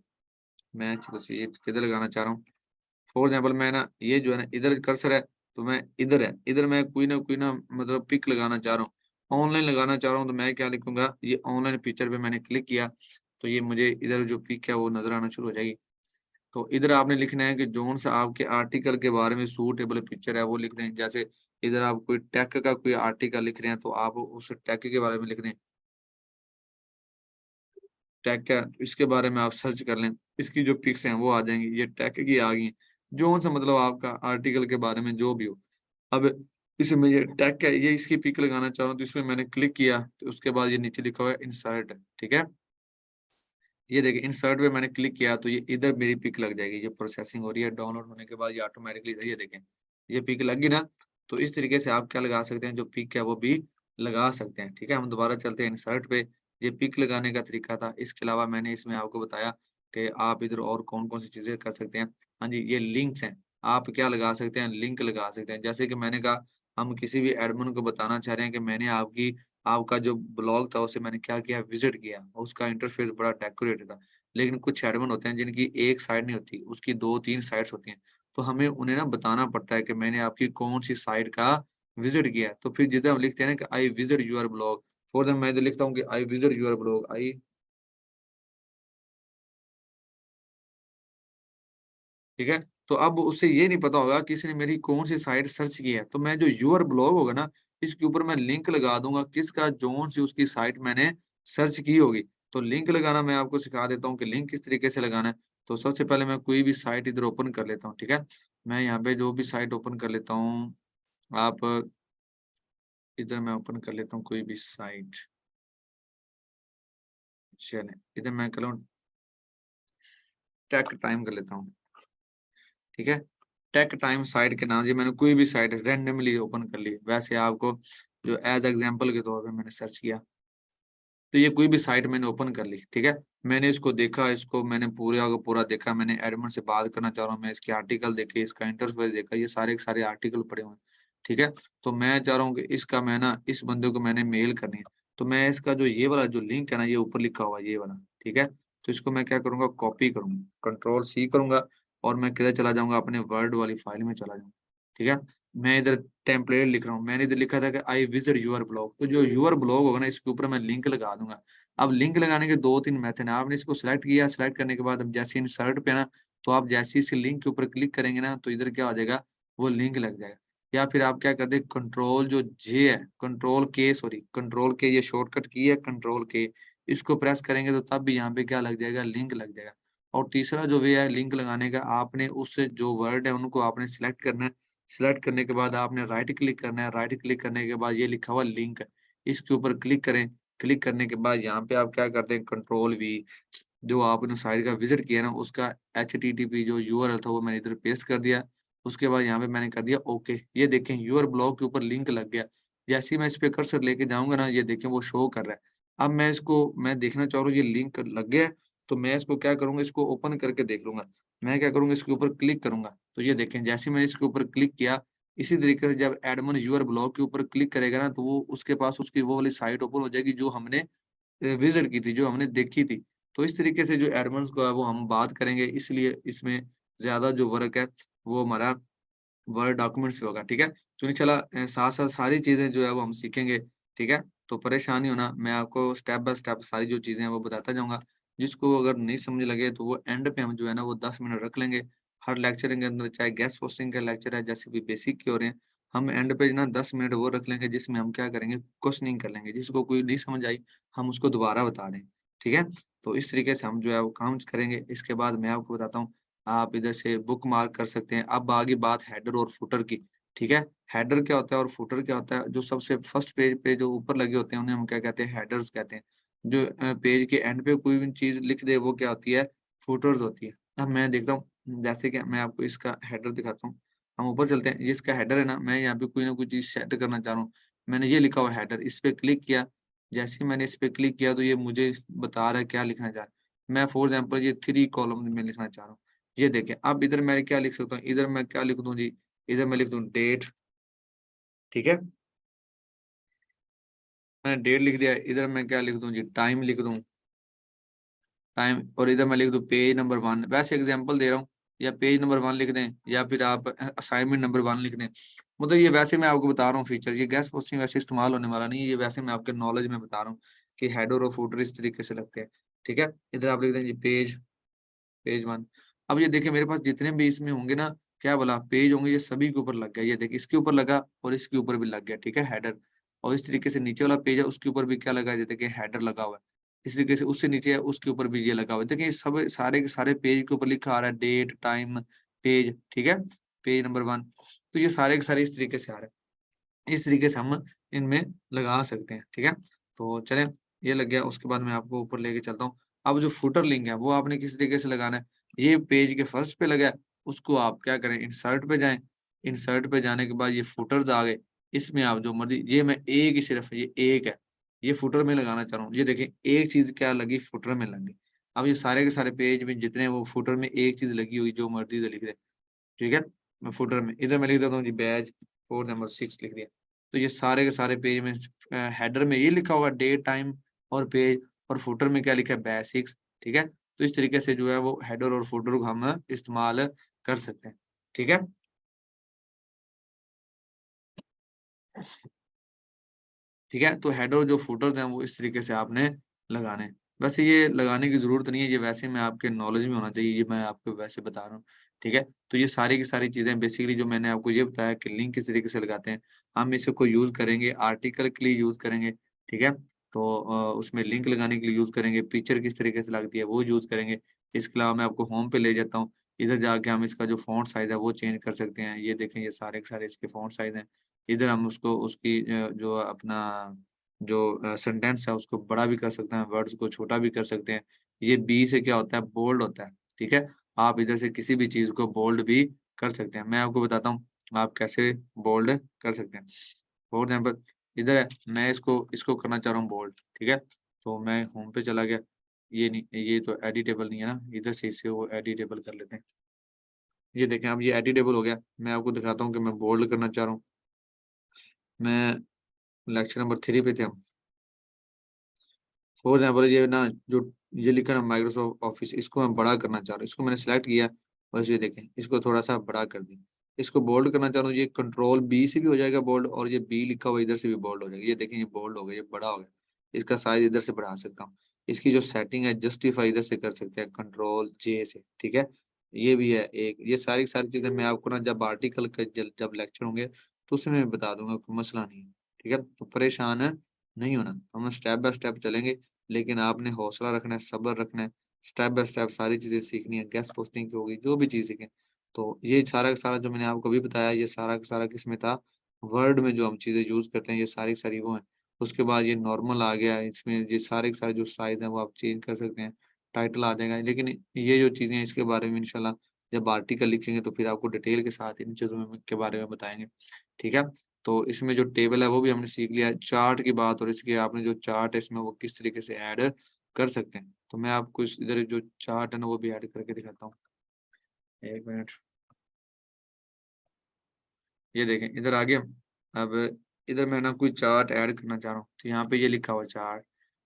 मैं तस्वीर किधर लगाना चाह रहा हूँ। फॉर एग्ज़ाम्पल मैं ना ये जो है ना इधर कर्सर है, तो मैं इधर है, इधर मैं कोई ना मतलब पिक लगाना चाह रहा हूँ। ऑनलाइन लगाना चाह रहा हूँ, तो मैं क्या लिखूँगा, ये ऑनलाइन पिक्चर पे मैंने क्लिक किया, तो ये मुझे इधर जो पिक है वो नज़र आना शुरू हो जाएगी। तो इधर आपने लिखना है कि जोन-सा आपके आर्टिकल के बारे में सूटेबल पिक्चर है वो लिख दें। जैसे इधर आप कोई टेक का कोई आर्टिकल लिख रहे हैं, तो आप उस टेक के बारे में लिख दें। टेक क्या, इसके बारे में आप सर्च कर लें, इसकी जो पिक्स हैं वो आ जाएँगी, ये टेक की आ गई हैं। जोन-सा मतलब आपका आर्टिकल के बारे में जो भी हो। अब इसमें ये टेक है, ये इसकी पिक लगाना चाह रहा हूँ, तो इसमें मैंने क्लिक किया, तो उसके बाद ये नीचे लिखा हुआ है इंसर्ट, ठीक है? ये देखिए इंसर्ट पे मैंने क्लिक किया, तो ये इधर मेरी पिक लग जाएगी। ये प्रोसेसिंग हो रही है, डाउनलोड होने के बाद ये ऑटोमेटिकली ये देखें, ये पिक लग गई ना, तो इस तरीके से आप क्या लगा सकते हैं, जो पिक है वो भी लगा सकते हैं। ठीक है, हम दोबारा चलते हैं इंसर्ट पे। ये पिक लगाने का तरीका था। इसके अलावा मैंने इसमें आपको बताया कि आप इधर और कौन-कौन सी चीज़ें कर सकते हैं। हाँ जी, ये लिंक्स हैं। आप क्या लगा सकते हैं, लिंक लगा सकते हैं। जैसे कि मैंने कहा, हम किसी भी एडमिन को बताना चाह रहे हैं कि मैंने आपका जो ब्लॉग था उसे मैंने क्या किया, विज़िट किया। उसका इंटरफ़ेस बड़ा डेकोरेटेड था। लेकिन कुछ एडमिन होते हैं जिनकी एक साइड नहीं होती, उसकी 2-3 साइट्स होती हैं। तो हमें उन्हें ना बताना पड़ता है कि मैंने आपकी कौन-सी साइट का विज़िट किया है। तो फिर जितना हम लिखते हैं ना कि I visit your blog, for that मैं इधर लिखता हूँ कि I visit your blog, I. ठीक है? तो अब उसे ये नहीं पता होगा कि इसने मेरी कौन-सी साइट सर्च की है। तो मैं जो यूअर ब्लॉग होगा ना, इसके ऊपर मैं लिंक लगा दूँगा किसका कौन-सी उसकी साइट मैंने सर्च की होगी। तो लिंक लगाना मैं आपको सिखा देता हूँ कि लिंक किस तरीके से लगाना है। तो सबसे पहले मैं कोई भी साइट इधर ओपन कर लेता हूँ, ठीक है? मैं यहाँ पे जो भी साइट ओपन कर लेता हूँ, आप इधर मैं ओपन कर लेता हूँ कोई भी साइट। चलें, इधर मैं कर लूँ टेक टाइम कर लेता हूँ, ठीक है? टेक टाइम साइट के नाम से मैंने कोई भी साइट रैंडमली ओपन कर ली। वैसे आपको जो एज़ एग्ज़ाम्पल के तौर पे मैंने सर्च किया, तो ये कोई भी साइट मैंने ओपन कर ली, ठीक है? मैंने इसको देखा, इसको मैंने पूरा का पूरा देखा, मैंने एडमिन से बात करना चाह रहा हूँ, मैं इसके आर्टिकल देखे, इसका इंटरफ़ेस देखा, ये सारे के सारे आर्टिकल पड़े हुए हैं, ठीक है? तो मैं चाह रहा हूँ कि इसका मैं ना इस बंदे को मैंने मेल करनी है, तो मैं इसका जो ये वाला जो लिंक है ना, ये ऊपर लिखा हुआ है, ये वाला, ठीक है? तो इसको मैं क्या करूँगा, कॉपी करूँगा, कंट्रोल सी करूँगा और मैं किधर चला जाऊँगा, अपने वर्ड वाली फ़ाइल में चला जाऊँगा, ठीक है? मैं इधर टेम्पलेट लिख रहा हूँ, मैंने इधर लिखा था कि आई विज़िट योर ब्लॉग, तो जो योर ब्लॉग होगा ना, इसके ऊपर मैं लिंक लगा दूँगा। अब लिंक लगाने के 2-3 मेथड हैं। आपने इसको सिलेक्ट किया, सिलेक्ट करने के बाद अब जैसे इंसर्ट पे ना, तो आप जैसे ही इस लिंक के ऊपर क्लिक करेंगे ना, तो इधर क्या हो जाएगा, वो लिंक लग जाएगा। या फिर आप क्या कर दें, कंट्रोल जो जे है, कंट्रोल के ये शॉर्टकट की है कंट्रोल के, इसको प्रेस करेंगे तो तब भी यहाँ पे क्या लग जाएगा, लिंक लग जाएगा। और तीसरा जो वे है लिंक लगाने का, आपने उससे जो वर्ड है उनको आपने सिलेक्ट करना है। सिलेक्ट करने के बाद आपने राइट क्लिक करना है, राइट क्लिक करने के बाद ये लिखा हुआ लिंक है, इसके ऊपर क्लिक करें। क्लिक करने के बाद यहाँ पे आप क्या करते हैं, कंट्रोल वी, जो आपने साइट का विज़िट किया ना, उसका एचटीटीपी जो यूआरएल था वो मैंने इधर पेस्ट कर दिया। उसके बाद यहाँ पे मैंने कर दिया ओके। ये देखें यूर ब्लॉग के ऊपर लिंक लग गया। जैसे ही मैं इस पे कर्सर लेके जाऊँगा ना, ये देखें वो शो कर रहा है। अब मैं देखना चाह रहा हूँ ये लिंक लग गया है, तो मैं इसको क्या करूँगा, इसको ओपन करके देख लूँगा। मैं क्या करूँगा, इसके ऊपर क्लिक करूँगा, तो ये देखें जैसे ही मैंने इसके ऊपर क्लिक किया, इसी तरीके से जब एडमिन यूर ब्लॉग के ऊपर क्लिक करेगा ना, तो वो उसके पास उसकी वो वाली साइट ओपन हो जाएगी जो हमने विज़िट की थी, जो हमने देखी थी। तो इस तरीके से जो एडवांस को है वो हम बात करेंगे, इसलिए इसमें ज़्यादा जो वर्क है वो हमारा वर्ड डॉक्यूमेंट्स पे होगा, ठीक है? तो नहीं चला साथ-साथ सारी चीज़ें जो है वो हम सीखेंगे, ठीक है? तो परेशान नहीं होना, मैं आपको स्टेप बाय स्टेप सारी जो चीज़ें हैं वो बताता जाऊँगा। जिसको अगर नहीं समझ लगे तो वो एंड पे हम जो है ना वो 10 मिनट रख लेंगे। हर लेक्चर के अंदर चाहे गेस्ट पोस्टिंग का लेक्चर है, जैसे भी बेसिक के हो रहे हैं, हम एंड पे ना 10 मिनट वो रख लेंगे जिसमें हम क्या करेंगे, क्वेश्चनिंग कर लेंगे। जिसको कोई नहीं समझ आई, हम उसको दोबारा बता दें, ठीक है? तो इस तरीके से हम जो है वो काम करेंगे। इसके बाद मैं आपको बताता हूँ, आप इधर से बुकमार्क कर सकते हैं। अब आगे बात हेडर और फुटर की, ठीक है? हेडर क्या होता है और फुटर क्या होता है? जो सबसे फर्स्ट पेज पे जो ऊपर लगे होते हैं, उन्हें हम क्या कहते हैं? हेडर्स कहते हैं। जो पेज के एंड पे कोई भी चीज़ लिख दे, वो क्या होती है? फुटर्स होती है। अब मैं देखता हूँ, जैसे कि मैं आपको इसका हेडर दिखाता हूँ। हम ऊपर चलते हैं, ये इसका हेडर है ना, मैं यहाँ पे कोई ना कोई चीज़ सेट करना चाह रहा हूँ। मैंने ये लिखा हुआ है हेडर, इस पे क्लिक किया। जैसे ही मैंने इस पे क्लिक किया, तो ये मुझे बता रहा है क्या लिखना चाह रहा है। मैं फॉर एग्ज़ाम्पल ये 3 कॉलम में लिखना चाह रहा हूँ। ये देखें, अब इधर मैं क्या लिख सकता हूँ, इधर मैं क्या लिख दूँ जी, इधर मैं लिख दूँ डेट, ठीक है? मैंने डेट लिख दिया, इधर मैं क्या लिख दूँ जी, टाइम लिख दूँ, टाइम, और इधर मैं लिख दूँ पेज नंबर 1, वैसे एग्ज़ाम्पल दे रहा हूँ, या पेज नंबर 1 लिख दें, या फिर आप असाइनमेंट नंबर 1 लिख दें। मतलब ये वैसे मैं आपको बता रहा हूँ फीचर, ये गेस्ट पोस्टिंग वैसे इस्तेमाल होने वाला नहीं है, ये वैसे मैं आपके नॉलेज में बता रहा हूँ कि हेडर और फुटर इस तरीके से लगते हैं, ठीक है? इधर आप लिख दें जी पेज 1। अब ये देखिए मेरे पास जितने भी इसमें होंगे ना, क्या बोला, पेज होंगे, ये सभी के ऊपर लग गया। ये देखिए इसके ऊपर लगा और इसके ऊपर भी लग गया, ठीक है, हेडर। और इस तरीके से नीचे वाला पेज है, उसके ऊपर भी क्या लगा है, ये देखिए हेडर लगा हुआ है। इस तरीके से उससे नीचे है, उसके ऊपर भी ये लगा हुआ है। देखिए सब सारे के सारे पेज के ऊपर लिखा आ रहा है डेट, टाइम, पेज, ठीक है? Page number 1। तो ये सारे के सारे इस तरीके से आ रहे हैं। इस तरीके से हम इनमें लगा सकते हैं, ठीक है? तो चलें, ये लग गया, उसके बाद मैं आपको ऊपर लेके चलता हूँ। अब जो फुटर लिंक है, वो आपने किस तरीके से लगाना है? ये पेज के फर्स्ट पे लगा है, उसको आप क्या करें, इंसर्ट पे जाएँ, इंसर्ट पे जाने के बाद ये फुटर्स आ गए, इसमें आप जो मर्जी, ये मैं एक ही सिर्फ ये एक है, ये फुटर में लगाना चाह रहा हूँ। ये देखें एक चीज क्या लगी, फुटर में लग गई। अब ये सारे के सारे पेज में जितने वो फुटर में एक चीज लगी हुई, जो मर्जी से लिख दे, ठीक है। मैं फुटर में इधर मैं लिख देता हूँ जी बैच 4 नंबर 6 लिख दिया। तो ये सारे के सारे पेज में हेडर में ये लिखा होगा डेट टाइम और पेज, और फुटर में क्या लिखा है बैच 6, ठीक है। तो इस तरीके से जो है वो हेडर और फुटर को हम इस्तेमाल कर सकते हैं, ठीक है। ठीक है, तो हेडर जो फुटर्स हैं वो इस तरीके से आपने लगाने हैं। वैसे ये लगाने की ज़रूरत नहीं है, ये वैसे में आपके नॉलेज में होना चाहिए, ये मैं आपको वैसे बता रहा हूँ, ठीक है? तो ये सारी की सारी चीज़ें बेसिकली जो मैंने आपको ये बताया कि लिंक किस तरीके से लगाते हैं, हम इसको यूज़ करेंगे, आर्टिकल के लिए यूज़ करेंगे, ठीक है? तो उसमें लिंक लगाने के लिए यूज़ करेंगे, पिक्चर किस तरीके से लगती है वो यूज़ करेंगे। इसके अलावा मैं आपको होम पे ले जाता हूँ, इधर जाके हम इसका जो फ़ॉन्ट साइज़ है वो चेंज कर सकते हैं। ये देखें ये सारे के सारे इसके फ़ॉन्ट साइज़ हैं। इधर हम उसको उसकी जो अपना जो सेंटेंस है उसको बड़ा भी कर सकते हैं, वर्ड्स को छोटा भी कर सकते हैं। ये बी से क्या होता है बोल्ड होता है, ठीक है? आप इधर से किसी भी चीज़ को बोल्ड भी कर सकते हैं। मैं आपको बताता हूँ आप कैसे बोल्ड कर सकते हैं। फॉर एग्ज़ाम्पल इधर है, मैं इसको इसको करना चाह रहा हूँ बोल्ड, ठीक है? तो मैं होम पे चला गया, ये नहीं, ये तो एडिटेबल नहीं है ना, इधर से इसे वो एडिटेबल कर लेते हैं। ये देखें अब ये एडिटेबल हो गया। मैं आपको दिखाता हूँ कि मैं बोल्ड करना चाह रहा हूँ। मैं लेक्चर नंबर 3 पे थे हम। फॉर एग्ज़ाम्पल ये ना जो ये लिखा है ना माइक्रोसॉफ्ट ऑफिस, इसको मैं बड़ा करना चाह रहा हूँ। इसको मैंने सेलेक्ट किया, बस ये देखें, इसको थोड़ा-सा बड़ा कर दिया। इसको बोल्ड करना चाह रहा हूँ, ये कंट्रोल बी से भी हो जाएगा बोल्ड, और ये बी लिखा हुआ इधर से भी बोल्ड हो जाएगा। ये देखें ये बोल्ड हो गया, ये बड़ा हो गया। इसका साइज़ इधर से बढ़ा सकता हूँ। इसकी जो सेटिंग है जस्टिफाई इधर से कर सकते हैं कंट्रोल जे से, ठीक है? ये भी है एक, ये सारी की सारी चीज़ें मैं आपको ना जब आर्टिकल का जब लेक्चर होंगे तो उसमें मैं बता दूँगा, कोई मसला नहीं है, ठीक है? तो परेशान नहीं होना, हम स्टेप बाय स्टेप चलेंगे। लेकिन आपने हौसला रखना है, सब्र रखना है, स्टेप बाय स्टेप सारी चीज़ें सीखनी है, गेस्ट पोस्टिंग की होगी, जो भी चीज़ सीखें। तो ये सारा का सारा जो मैंने आपको अभी बताया, ये सारा का सारा किसमें था? वर्ड में जो हम चीज़ें यूज़ करते हैं, ये सारी की सारी वो हैं। उसके बाद ये नॉर्मल आ गया, इसमें ये सारे के सारे जो साइज़ हैं, वो आप चेंज कर सकते हैं, टाइटल आ जाएगा। लेकिन ये जो चीज़ें हैं, इसके बारे में इंशाल्लाह जब आर्टिकल लिखेंगे, तो फिर आपको डिटेल के साथ इन चीज़ों में के बारे में बताएँगे, ठीक है? तो इसमें जो टेबल है वो भी हमने सीख लिया है। चार्ट की बात और इसके आपने जो चार्ट है इसमें वो किस तरीके से ऐड कर सकते हैं। तो मैं आपको इस इधर जो चार्ट है ना वो भी ऐड करके दिखाता हूँ। 1 मिनट, ये देखें इधर आ गए हम। अब इधर मैं ना कोई चार्ट ऐड करना चाह रहा हूँ। तो यहाँ पे ये लिखा हुआ है चार्ट।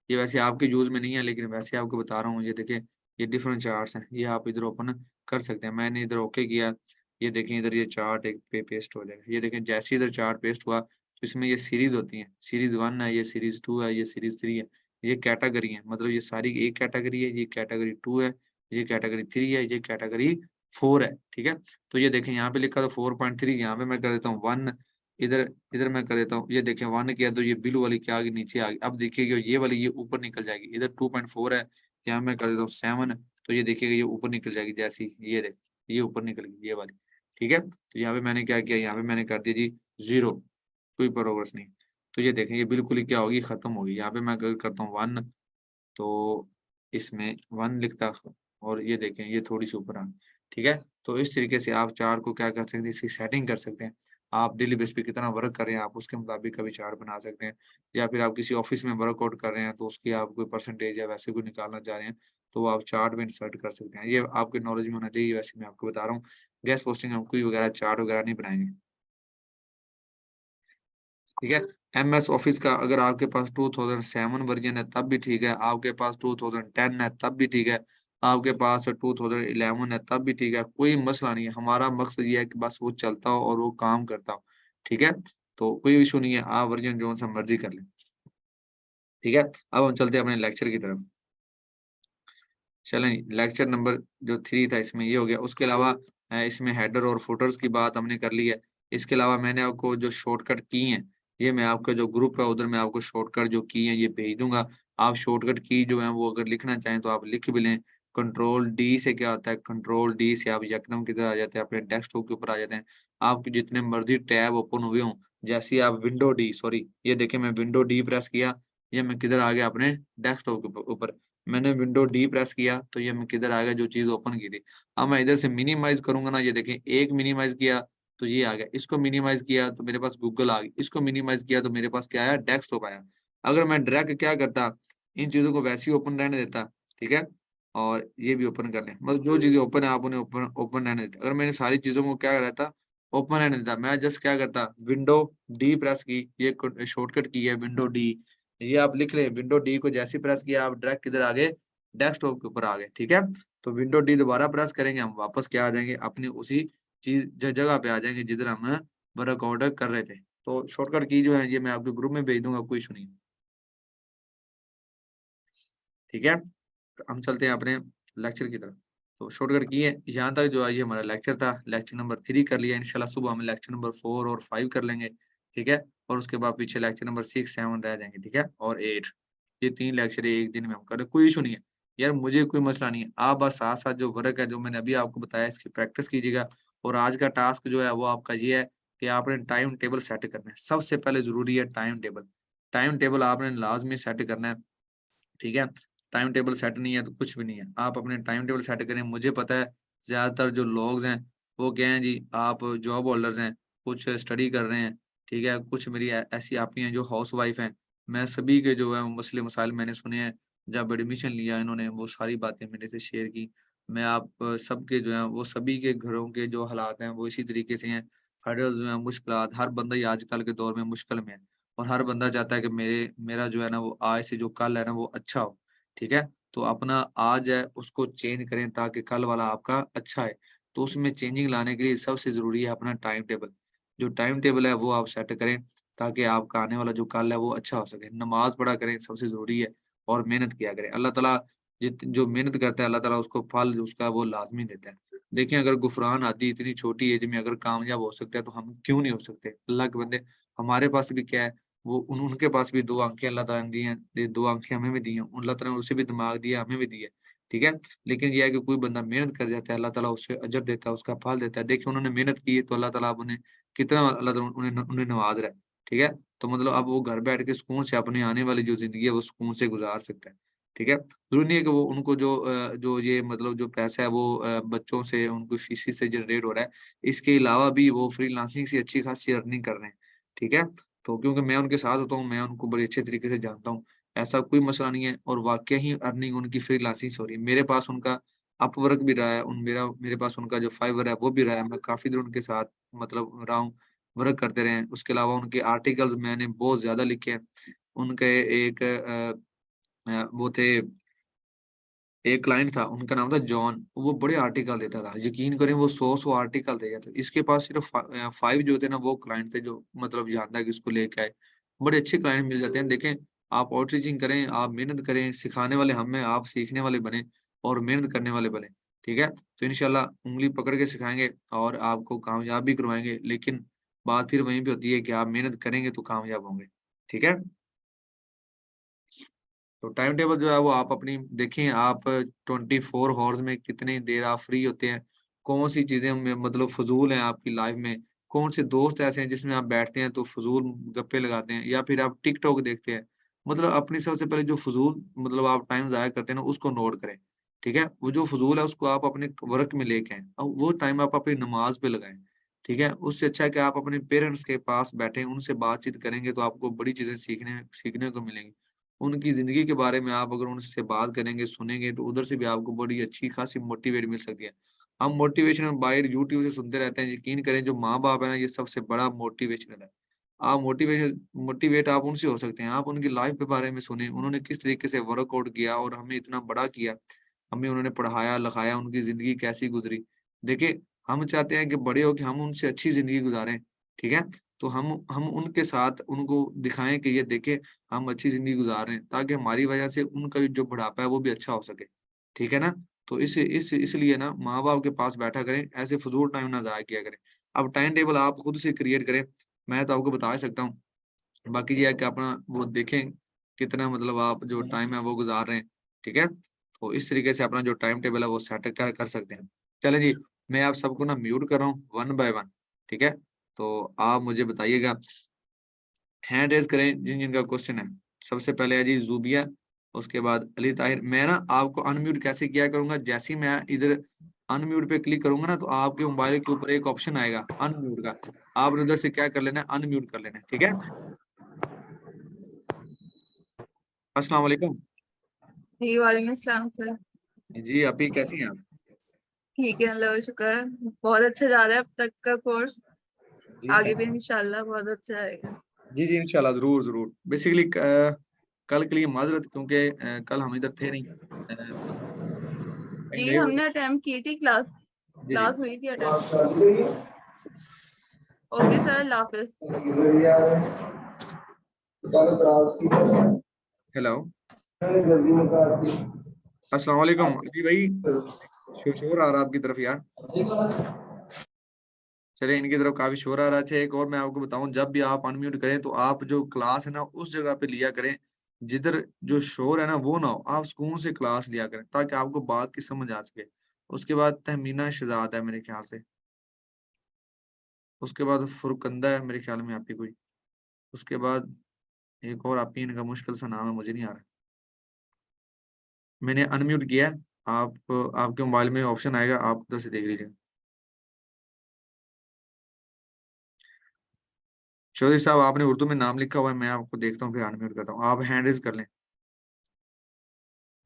ये वैसे आपके यूज़ में नहीं है, लेकिन वैसे आपको बता रहा हूँ। ये देखें ये डिफरेंट चार्ट्स हैं। ये आप इधर ओपन कर सकते हैं। मैंने इधर ओके किया। ये देखें इधर ये चार्ट एक पे पेस्ट हो जाएगा। ये देखें जैसे ही इधर चार्ट पेस्ट हुआ तो इसमें ये सीरीज़ होती हैं। सीरीज़ 1 है, ये सीरीज़ 2 है, ये सीरीज़ 3 है। ये कैटेगरी है। मतलब ये सारी एक कैटेगरी है, ये कैटेगरी 2 है, ये कैटेगरी 3 है, ये कैटेगरी 4 है। ठीक है? तो ये देखें यहाँ पे लिखा था 4.3, यहाँ पे मैं कर देता हूँ 1, इधर इधर मैं कर देता हूँ। ये देखें 1 किया तो ये ब्लू वाली क्या आ गई, नीचे आ गई। अब देखिएगा ये वाली ये ऊपर निकल जाएगी। इधर 2.4 है, यहाँ मैं कर देता हूँ 7, तो ये देखिएगा ये ऊपर निकल जाएगी। जैसी ये रहे, ये ऊपर निकल गई ये वाली। ठीक है? तो यहाँ पे मैंने क्या किया, यहाँ पे मैंने कर दिया जी 0, कोई प्रोग्रेस नहीं। तो ये देखें ये बिल्कुल ही क्या होगी, खत्म होगी। यहाँ पे मैं अगर करता हूँ 1, तो इसमें 1 लिखता और ये देखें ये थोड़ी-सी ऊपर आ गई, ठीक है? तो इस तरीके से आप चार्ट को क्या कर सकते हैं, इसकी सेटिंग कर सकते हैं। आप डेली बेस पे कितना वर्क कर रहे हैं, आप उसके मुताबिक का भी चार्ट बना सकते हैं। या फिर आप किसी ऑफ़िस में वर्कआउट कर रहे हैं, तो उसकी आप कोई परसेंटेज या वैसे कोई निकालना चाह रहे हैं, तो वो आप चार्ट में इंसर्ट कर सकते हैं। ये आपके नॉलेज में होना चाहिए, वैसे मैं आपको बता रहा हूँ। गेस्ट पोस्टिंग हम कोई वगैरह चार्ट वगैरह नहीं बनाएँगे। ठीक है? एमएस ऑफिस का अगर आपके पास 2007 वर्ज़न है तब भी ठीक है, आपके पास 2010 है तब भी ठीक है, आपके पास 2011 है तब भी ठीक है, कोई मसला नहीं है। हमारा मकसद ये है कि बस वो चलता हो और वो काम करता हो, ठीक है? तो कोई इश्यू नहीं है, आप वर्ज़न जो-सा मर्ज़ी कर लें, ठीक है? अब हम चलते हैं अपने लेक्चर की तरफ। चलें, लेक्चर नंबर जो 3 था इसमें ये हो गया। उसके अलावा इसमें हेडर और फुटर्स की बात हमने कर ली है। इसके अलावा मैंने आपको जो शॉर्टकट की हैं, ये मैं आपका जो ग्रुप है उधर मैं आपको शॉर्टकट जो की हैं ये भेज दूँगा। आप शॉर्टकट की जो है वो अगर लिखना चाहें तो आप लिख भी लें। कंट्रोल डी से क्या होता है, कंट्रोल डी से आप यकदम किधर आ जाते हैं, अपने डेस्कटॉप के ऊपर आ जाते हैं। आपके जितने मर्ज़ी टैब ओपन हुए हों, जैसे ही आप विंडो डी सॉरी ये देखिए मैं विंडो डी प्रेस किया, ये मैं किधर आ गया अपने डेस्कटॉप के ऊपर। मैंने विंडो डी प्रेस किया तो ये मैं किधर आ गया जो चीज़ ओपन की थी। अब मैं इधर से मिनिमाइज़ करूँगा ना, ये देखें एक मिनिमाइज़ किया तो ये आ गया। इसको मिनिमाइज किया तो मेरे पास गूगल आ गई, इसको मिनिमाइज किया तो मेरे पास क्या आया, डेस्कटॉप आया। अगर मैं ड्रैग क्या करता, इन चीजों को वैसे ही ओपन रहने देता, ठीक है, और ये भी ओपन कर लें, मतलब जो चीजें ओपन है आप उन्हें ओपन ओपन रहने देते। अगर मैंने सारी चीजों को क्या रहता, ओपन रहने देता, मैं जस्ट क्या करता, विंडो डी प्रेस की, ये शॉर्टकट की है विंडो डी, ये आप लिख लें, विंडो डी को जैसे ही प्रेस किया आप ड्रैग किधर आ गए, डेस्कटॉप के ऊपर आ गए, ठीक है। तो विंडो डी दोबारा प्रेस करेंगे, हम वापस क्या आ जाएंगे, अपनी उसी चीज जगह पे आ जाएंगे जिधर हम वर्क ऑर्डर कर रहे थे। तो शॉर्टकट की जो है ये मैं आपके ग्रुप में भेज दूंगा, कोई इशू नहीं है, ठीक है। तो हम चलते हैं अपने लेक्चर की तरफ। तो शॉर्टकट की है, यहाँ तक जो है ये हमारा लेक्चर था, लेक्चर नंबर 3 कर लिया। इंशाल्लाह सुबह हम लेक्चर नंबर 4 और 5 कर लेंगे, ठीक है। और उसके बाद पीछे लेक्चर नंबर 6, 7 रह जाएंगे, ठीक है, और 8। ये 3 लेक्चर एक दिन में हम करें, कोई इशू नहीं है यार, मुझे कोई मसला नहीं है। आप बस साथ साथ जो वर्क है जो मैंने अभी आपको बताया इसकी प्रैक्टिस कीजिएगा। और आज का टास्क जो है वो आपका ये है कि आपने टाइम टेबल सेट करना है। सबसे पहले जरूरी है टाइम टेबल। टाइम टेबल आपने लाजमी सेट करना है, ठीक है। टाइम टेबल सेट नहीं है तो कुछ भी नहीं है। आप अपने टाइम टेबल सेट करें। मुझे पता है ज्यादातर जो लोग हैं वो क्या हैं जी, आप जॉब होल्डर्स हैं, कुछ स्टडी कर रहे हैं, ठीक है, कुछ मेरी ऐसी आपी हैं जो हाउस वाइफ हैं। मैं सभी के जो है वो मसले मसाइल मैंने सुने हैं, जब एडमिशन लिया इन्होंने वो सारी बातें मेरे से शेयर की। मैं आप सबके जो है वो सभी के घरों के जो हालात हैं वो इसी तरीके से हैं। हर्डल्स जो है, मुश्किलात, हर बंदा ही आजकल के दौर में मुश्किल में है। और हर बंदा चाहता है कि मेरा जो है ना वो आज से जो कल है ना वो अच्छा हो, ठीक है। तो अपना आज है उसको चेंज करें ताकि कल वाला आपका अच्छा है। तो उसमें चेंजिंग लाने के लिए सबसे जरूरी है अपना टाइम टेबल। जो टाइम टेबल है वो आप सेट करें ताकि आपका आने वाला जो कल है वो अच्छा हो सके। नमाज पढ़ा करें, सबसे जरूरी है, और मेहनत किया करें। अल्लाह ताला जो मेहनत करता है अल्लाह ताला उसको फल उसका वो लाजमी देता है। देखिए अगर गुफरान आदि इतनी छोटी एज में अगर कामयाब हो सकता है तो हम क्यों नहीं हो सकते। अल्लाह के बंदे, हमारे पास भी क्या है, वो उनके पास भी 2 आँखें अल्लाह ताला ने दी हैं, ये 2 आँखें हमें भी दी हैं, अल्लाह ताला ने उसे भी दिमाग दिया, हमें भी दिया, ठीक है? लेकिन ये है कि कोई बंदा मेहनत कर जाता है, अल्लाह ताला उसे अजर देता है, उसका फल देता है। देखिए उन्होंने मेहनत की है तो अल्लाह ताला अब उन्हें कितना अल्लाह ताला उन्हें उन्हें नवाज़ रहा है, ठीक है? तो मतलब अब वो घर बैठ के सुकून से अपनी आने वाली जो ज़िंदगी है वो सुकून से गुज़ार सकता है, ठीक है? ज़रूरी नहीं है कि वो उनको जो ये मतलब जो पैसा है वो बच्चों से उनको फीस से जनरेट हो रहा है, इसके अलावा भी वो फ्रीलांसिंग से अच्छी खासी अर्निंग कर रहे हैं, ठीक है? तो क्योंकि मैं उनके साथ होता हूँ, मैं उनको बड़े अच्छे तरीके से जानता हूँ। ऐसा कोई मसला नहीं है और वाक़ई ही अर्निंग उनकी फ्रीलांसिंग से हो रही है। मेरे पास उनका अपवर्क भी रहा है, उन मेरा मेरे पास उनका जो फाइवर है वो भी रहा है। मैं काफ़ी देर उनके साथ मतलब रहा हूँ, वर्क करते रहे हैं। उसके अलावा उनके आर्टिकल्स मैंने बहुत ज़्यादा लिखे हैं। उनके एक वो थे, एक क्लाइंट था, उनका नाम था जॉन, वो बड़े आर्टिकल देता था। यकीन करें वो 100-100 आर्टिकल दे जाता था। इसके पास सिर्फ 5 जो थे ना वो क्लाइंट थे जो मतलब जानता है कि इसको लेके आए। बड़े अच्छे क्लाइंट मिल जाते हैं। देखें, आप आउटरीचिंग करें, आप मेहनत करें, सिखाने वाले हम हैं, आप सीखने वाले बनें और मेहनत करने वाले बनें, ठीक है? तो इंशाल्लाह उँगली पकड़ के सिखाएँगे और आपको कामयाब भी करवाएँगे। लेकिन बात फिर वहीं पे होती है कि आप मेहनत करेंगे तो कामयाब होंगे, ठीक है? तो टाइम टेबल जो है वो आप अपनी देखें, आप 24 हॉर्स में कितनी देर आप फ्री होते हैं, कौन सी चीजें में मतलब फजूल हैं आपकी लाइफ में, कौन से दोस्त ऐसे हैं जिसमें आप बैठते हैं तो फजूल गप्पे लगाते हैं या फिर आप टिकटॉक देखते हैं। मतलब अपनी सबसे पहले जो फजूल मतलब आप टाइम जाया करते हैं ना उसको नोट करें, ठीक है। वो जो फजूल है उसको आप अपने वर्क में लेके आए और वो टाइम आप अपनी नमाज पे लगाएं, ठीक है। उससे अच्छा है कि आप अपने पेरेंट्स के पास बैठे उनसे बातचीत करेंगे तो आपको बड़ी चीजें सीखने सीखने को मिलेंगी। उनकी ज़िंदगी के बारे में आप अगर उनसे बात करेंगे, सुनेंगे तो उधर से भी आपको बड़ी अच्छी खासी मोटिवेट मिल सकती है। हम मोटिवेशन बाहर यूट्यूब से सुनते रहते हैं, यकीन करें जो माँ-बाप है ना ये सबसे बड़ा मोटिवेशनल है। आप मोटिवेट आप उनसे हो सकते हैं, आप उनकी लाइफ के बारे में सुनें, उन्होंने किस तरीके से वर्कआउट किया और हमें इतना बड़ा किया। हमें उन्होंने पढ़ाया-लिखाया, उनकी ज़िंदगी कैसी गुज़री। देखिए, हम चाहते हैं कि बड़े होके हम उनसे अच्छी ज़िंदगी गुज़ारें, ठीक है? तो हम उनके साथ उनको दिखाएँ कि ये देखें हम अच्छी ज़िंदगी गुज़ार रहे हैं, ताकि हमारी वजह से उनका भी जो बुढ़ापा है वो भी अच्छा हो सके, ठीक है ना? तो इसलिए ना माँ-बाप के पास बैठा करें, ऐसे फ़िज़ूल टाइम ना ज़ाया किया करें। अब टाइम टेबल आप खुद से क्रिएट करें, मैं तो आपको बता ही सकता हूँ। बाकी ये है कि अपना वो देखें, कितना मतलब आप जो टाइम है वो गुज़ार रहे हैं, ठीक है? तो इस तरीके से अपना जो टाइम टेबल है वो सेट कर कर सकते हैं। चलें जी, मैं आप सबको ना म्यूट कर रहा हूँ वन बाय वन, ठीक है? तो आप मुझे बताइएगा, हैंड रेज़ करें जिन-जिनका क्वेश्चन है। सबसे पहले है जी ज़ूबिया, उसके बाद अली ताहिर। मैं ना आपको अनम्यूट कैसे किया करूँगा, जैसे ही मैं इधर अनम्यूट पे क्लिक करूंगा ना तो आपके मोबाइल के ऊपर एक ऑप्शन आएगा अनम्यूट का, आपने उधर से क्या कर लेना है, अनम्यूट कर लेना है, ठीक है। अस्सलाम वालेकुम। जी वालेकुम अस्सलाम सर। जी अपी कैसी हैं आप? ठीक है, अल्लाह का शुक्र है। बहुत अच्छा जा रहा है अब तक का कोर्स। जी आगे भी इंशाल्लाह बहुत अच्छा रहेगा। जी जी इंशाल्लाह, जरूर जरूर। बेसिकली कल के लिए माजरत, क्योंकि कल हम इधर थे नहीं, कहीं जी गए हुए थे। हमने अटेम्प्ट की थी, क्लास जी जी। क्लास हुई थी अटेम्प्ट। ओके सर, अल्लाह हाफिज। हेलो, अस्सलाम वालेकुम अभी भाई, शोर आ रहा है आपकी तरफ यार। चलिए, इनकी तरफ काफी शोर आ रहा है। अच्छा, एक और मैं आपको बताऊं, जब भी आप अनम्यूट करें तो आप जो क्लास है ना उस जगह पे लिया करें जिधर जो शोर है ना वो ना हो, आप सुकून से क्लास लिया करें ताकि आपको बात की समझ आ सके। उसके बाद तहमीना शहजाद है मेरे ख्याल से, उसके बाद फुरकंदा है मेरे ख्याल में आपकी कोई, उसके बाद एक और आपकी, इनका मुश्किल सा नाम है मुझे नहीं आ रहा। मैंने अनम्यूट किया है, आप आपके मोबाइल में ऑप्शन आएगा, आप उधर से देख लीजिए। चौधरी साहब आपने उर्दू में नाम लिखा हुआ है, मैं आपको देखता हूँ फिर अनम्यूट करता हूँ, आप हैंड रेज कर लें।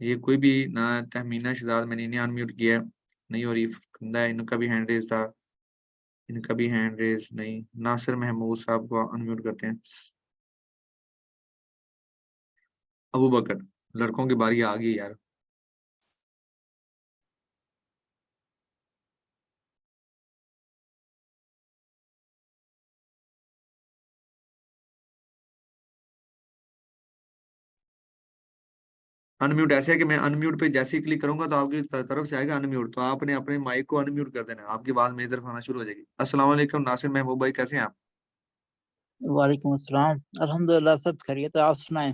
ये कोई भी ना, तहमीना शहजाद मैंने इन्हें अनम्यूट किया है, नहीं हो रही। फुरकंदा है, इनका भी हैंड रेज था, इनका भी हैंड रेज नहीं। नासिर महमूद साहब को अनम्यूट करते हैं। अबू बकर, लड़कों की बारी आ गई यार। अनम्यूट ऐसे है कि मैं अनम्यूट पे जैसे ही क्लिक करूंगा तो आपकी तरफ से आएगा अनम्यूट, तो आपने अपने माइक को अनम्यूट कर देना है, आपकी आवाज मेरी तरफ आना शुरू हो जाएगी। अस्सलाम वालेकुम नासिर महमूद भाई, कैसे हैं आप? वालेकुम अस्सलाम। अल्हम्दुलिल्लाह, सब खैरियत है। आप सुनाएं।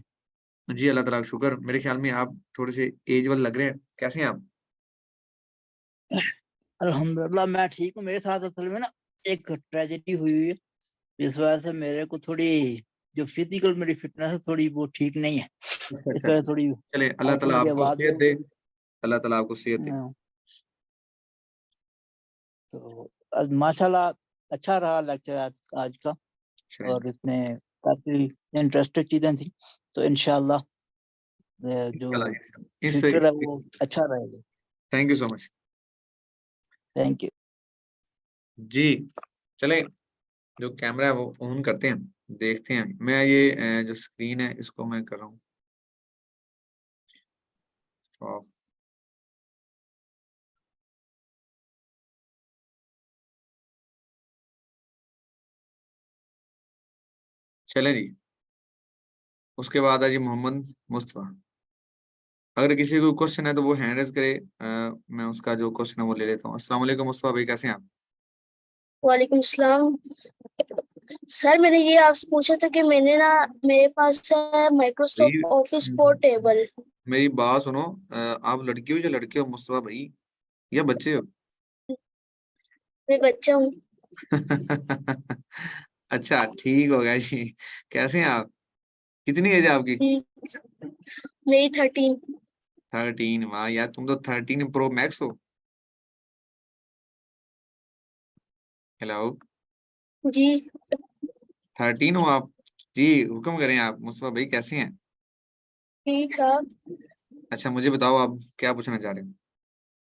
जी अल्लाह ताला का शुक्र। मेरे ख्याल में आप थोड़े से एज वाले लग रहे हैं, कैसे हैं आप? अल्हम्दुलिल्लाह मैं ठीक हूँ। मेरे साथ असल में ना एक ट्रेजेडी हुई है, जिस वजह से मेरे को थोड़ी जो फिजिकल मेरी फिटनेस है थोड़ी वो ठीक नहीं है। अच्छा इस अच्छा वजह अच्छा। से थोड़ी चले, अल्लाह हल्की ताला मेरी आपको आवाज सेहत है दे, थोड़ी। अल्लाह ताला आपको सेहत दे। तो आज माशाल्लाह अच्छा रहा लेक्चर आज का, चलें, और इसमें काफी इंटरेस्टेड चीजें थी। तो इंशाल्लाह जो इंशाल्लाह इस फ्यूचर है वो अच्छा रहेगा। Thank you so much. Thank you. जी चलें, जो कैमरा है वो ऑन करते हैं, देखते हैं। मैं ये जो स्क्रीन है इसको मैं कर रहा हूँ stop। चलें जी, उसके बाद है जी मोहम्मद मुस्तफा। अगर किसी को क्वेश्चन है तो वो हैंड रेज करे, मैं उसका जो क्वेश्चन है वो ले लेता हूँ। अस्सलाम वालेकुम मुस्तफा भाई, कैसे हैं आप? वालेकुम सलाम। सर मैंने ये आपसे पूछा था कि मैंने ना मेरे पास है माइक्रोसॉफ्ट ऑफिस पोर्टेबल। मेरी बात सुनो, आप लड़की हो या लड़के हो मुस्तफा भाई, या बच्चे हो? मैं बच्चा हूँ। अच्छा ठीक हो गया जी। कैसे हैं आप, कितनी एज है आपकी? मेरी 13। 13? वाह यार, तुम तो 13 प्रो मैक्स हो। हेलो, जी 13 हो आप? जी हुक्म करें आप मुस्तफा भाई, कैसे हैं? ठीक है। अच्छा मुझे बताओ आप क्या पूछना चाह रहे हो?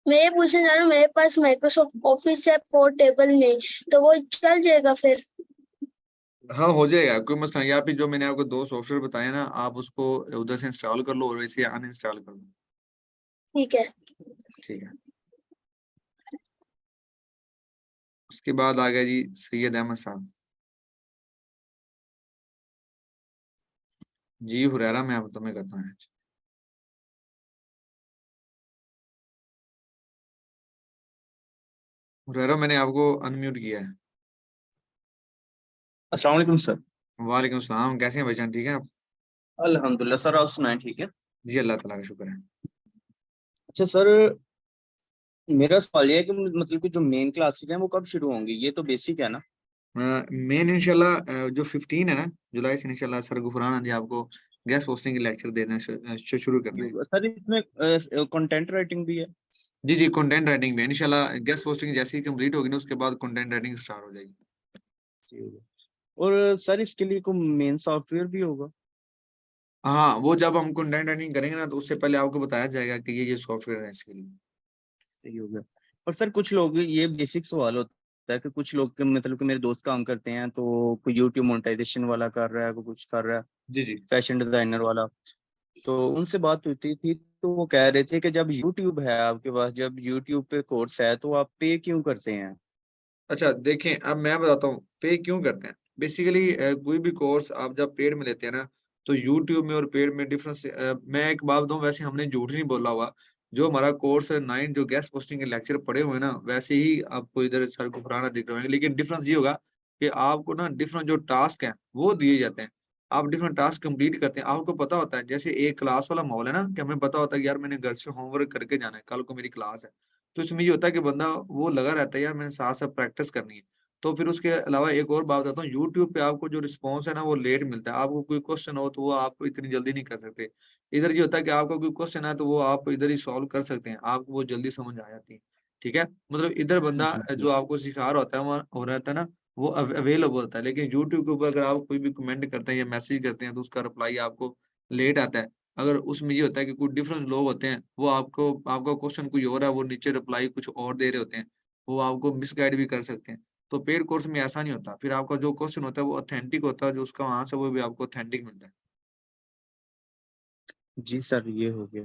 मैं ये पूछना चाह रहा हूँ, मेरे पास माइक्रोसॉफ्ट ऑफिस है पोर्टेबल में, तो वो चल जाएगा फिर? हाँ हो जाएगा, कोई मसला नहीं। या फिर जो मैंने आपको दो सॉफ्टवेयर बताए ना, आप उसको उधर से इंस्टॉल कर लो और वैसे अनइंस्टॉल कर लो। ठीक है। ठीक है। उसके बाद आ गया जी सैयद अहमद साहब। जी हुरैरा, मैं आप तुम्हें करता हूँ। हुरैरा मैंने आपको अनम्यूट किया है। अस्सलाम वालेकुम सर। वालेकुम सलाम, कैसे हैं भाईजान, ठीक है आप? अल्हम्दुलिल्लाह सर, आप सुनाएं। ठीक है। जी अल्लाह ताला का शुक्र है। अच्छा सर, मेरा सवाल ये है कि मतलब कि जो मेन क्लासेस हैं वो कब शुरू होंगी? ये तो बेसिक है ना। मेन इंशाल्लाह जो 15 है ना जुलाई से इंशाल्लाह सर गुफरान जी आपको गेस्ट पोस्टिंग के लेक्चर देना शुरू करने हैं। सर इसमें कंटेंट राइटिंग भी है? जी जी, कंटेंट राइटिंग भी है। इंशाल्लाह गेस्ट पोस्टिंग जैसे ही कंप्लीट होगी ना, उसके बाद कंटेंट राइटिंग स्टार्ट हो जाएगी। जी होगा। और सर इसके लिए कोई मेन सॉफ्टवेयर भी होगा? हाँ, वो जब हम कंटेंट राइटिंग करेंगे ना, तो उससे पहले आपको बताया जाएगा कि ये सॉफ्टवेयर है इसके लिए। सही हो गया। और सर कुछ लोग, ये बेसिक सवाल होता है कि कुछ लोग मतलब कि मेरे दोस्त काम करते हैं, तो कोई यूट्यूब मोनेटाइजेशन वाला कर रहा है, कोई कुछ कर रहा है, जी जी। फैशन डिजाइनर वाला। तो उनसे बात होती थी, तो वो कह रहे थे कि जब यूट्यूब है आपके पास, जब यूट्यूब पे कोर्स है, तो आप पे क्यों करते हैं? अच्छा देखें, अब मैं बताता हूँ पे क्यों करते हैं। बेसिकली कोई भी कोर्स आप जब पेड में लेते हैं ना, तो यूट्यूब में और पेड में डिफरेंस। मैं एक बात बताऊं, वैसे हमने झूठ नहीं बोला हुआ। जो हमारा कोर्स है 9 जो गेस्ट पोस्टिंग के लेक्चर पढ़े हुए हैं ना, वैसे ही आपको इधर सर को पुराना दिख रहे होंगे, लेकिन डिफरेंस ये होगा कि आपको ना डिफरेंट जो टास्क हैं वो दिए जाते हैं। आप डिफरेंट टास्क कंप्लीट करते हैं, आपको पता होता है। जैसे एक क्लास वाला माहौल है ना, कि हमें पता होता है कि यार मैंने घर से होमवर्क करके जाना है, कल को मेरी क्लास है। तो इसमें ये होता है कि बंदा वो लगा रहता है, यार मैंने साथ साथ प्रैक्टिस करनी है। तो फिर उसके अलावा एक और बात बताता हूँ, यूट्यूब पे आपको जो रिस्पॉन्स है ना वो लेट मिलता है। आपको कोई क्वेश्चन हो तो वो आप इतनी जल्दी नहीं कर सकते। इधर ये होता है कि आपका कोई क्वेश्चन है तो वो आप इधर ही सॉल्व कर सकते हैं, आपको वो जल्दी समझ आ जाती है। ठीक है, मतलब इधर बंदा जो आपको सिखा रहा होता है वहाँ हो रहता है ना, वो अवेलेबल होता है। लेकिन यूट्यूब के ऊपर अगर आप कोई भी कमेंट करते हैं या मैसेज करते हैं, तो उसका रिप्लाई आपको लेट आता है। अगर उसमें ये होता है कि कुछ डिफरेंट लोग होते हैं, वो आपको, आपका क्वेश्चन कोई और है, वो नीचे रिप्लाई कुछ और दे रहे होते हैं, वो आपको मिसगाइड भी कर सकते हैं। तो पेड कोर्स में ऐसा नहीं होता, फिर आपका जो क्वेश्चन होता है वो ऑथेंटिक होता है, जो उसका आंसर वो भी आपको ऑथेंटिक मिलता है। जी सर, ये हो गया।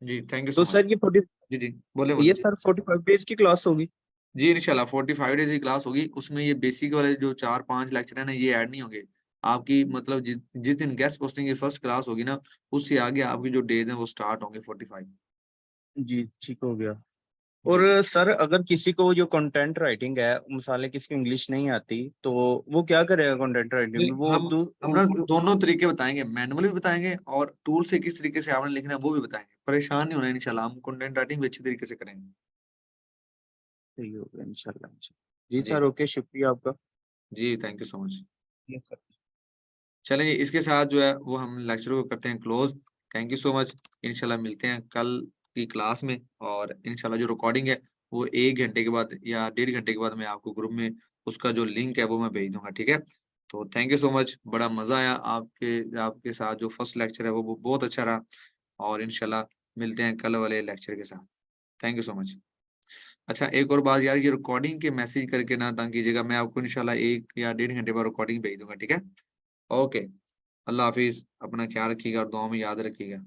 जी, थैंक यू तो सो मच। सर ये 40, जी जी, बोले ये बोले। सर 45 डेज की क्लास होगी? जी इंशाल्लाह 45 डेज की क्लास होगी। उसमें ये बेसिक वाले जो 4-5 लेक्चर है ना, ये ऐड नहीं होंगे। आपकी मतलब जिस दिन गेस्ट पोस्टिंग की फर्स्ट क्लास होगी ना, उससे आगे आपकी जो डेज हैं वो स्टार्ट होंगे 45। जी ठीक हो गया। और जी सर अगर किसी को जो कंटेंट राइटिंग है, मिसाल किसी को इंग्लिश नहीं आती, तो वो क्या करेगा कंटेंट राइटिंग नहीं, में? वो हम ना दोनों तरीके बताएंगे, मैनुअली भी बताएंगे और टूल से किस तरीके से आपने लिखना है वो भी बताएंगे। परेशान नहीं होना इंशाल्लाह, हम कंटेंट राइटिंग भी अच्छी तरीके से करेंगे। सही हो गया इंशाल्लाह। जी जी सर, ओके, शुक्रिया आपका। जी, thank you so much. Yes, sir. चलिए इसके साथ जो है वो हम लेक्चर को करते हैं close. Thank you so much. इंशाल्लाह मिलते हैं कल की क्लास में, और इंशाल्लाह जो रिकॉर्डिंग है वो 1 घंटे के बाद या 1.5 घंटे के बाद मैं आपको ग्रुप में उसका जो लिंक है वो मैं भेज दूंगा। ठीक है, तो थैंक यू सो मच, बड़ा मजा आया आपके आपके साथ। जो फर्स्ट लेक्चर है वो बहुत अच्छा रहा, और इंशाल्लाह मिलते हैं कल वाले लेक्चर के साथ। Thank you so much. अच्छा एक और बात यार, ये रिकॉर्डिंग के मैसेज करके ना तंग कीजिएगा, मैं आपको इंशाल्लाह 1 या 1.5 घंटे बाद रिकॉर्डिंग भेज दूंगा। ठीक है, ओके, अल्लाह हाफिज, अपना ख्याल रखिएगा और दुआ में याद रखिएगा।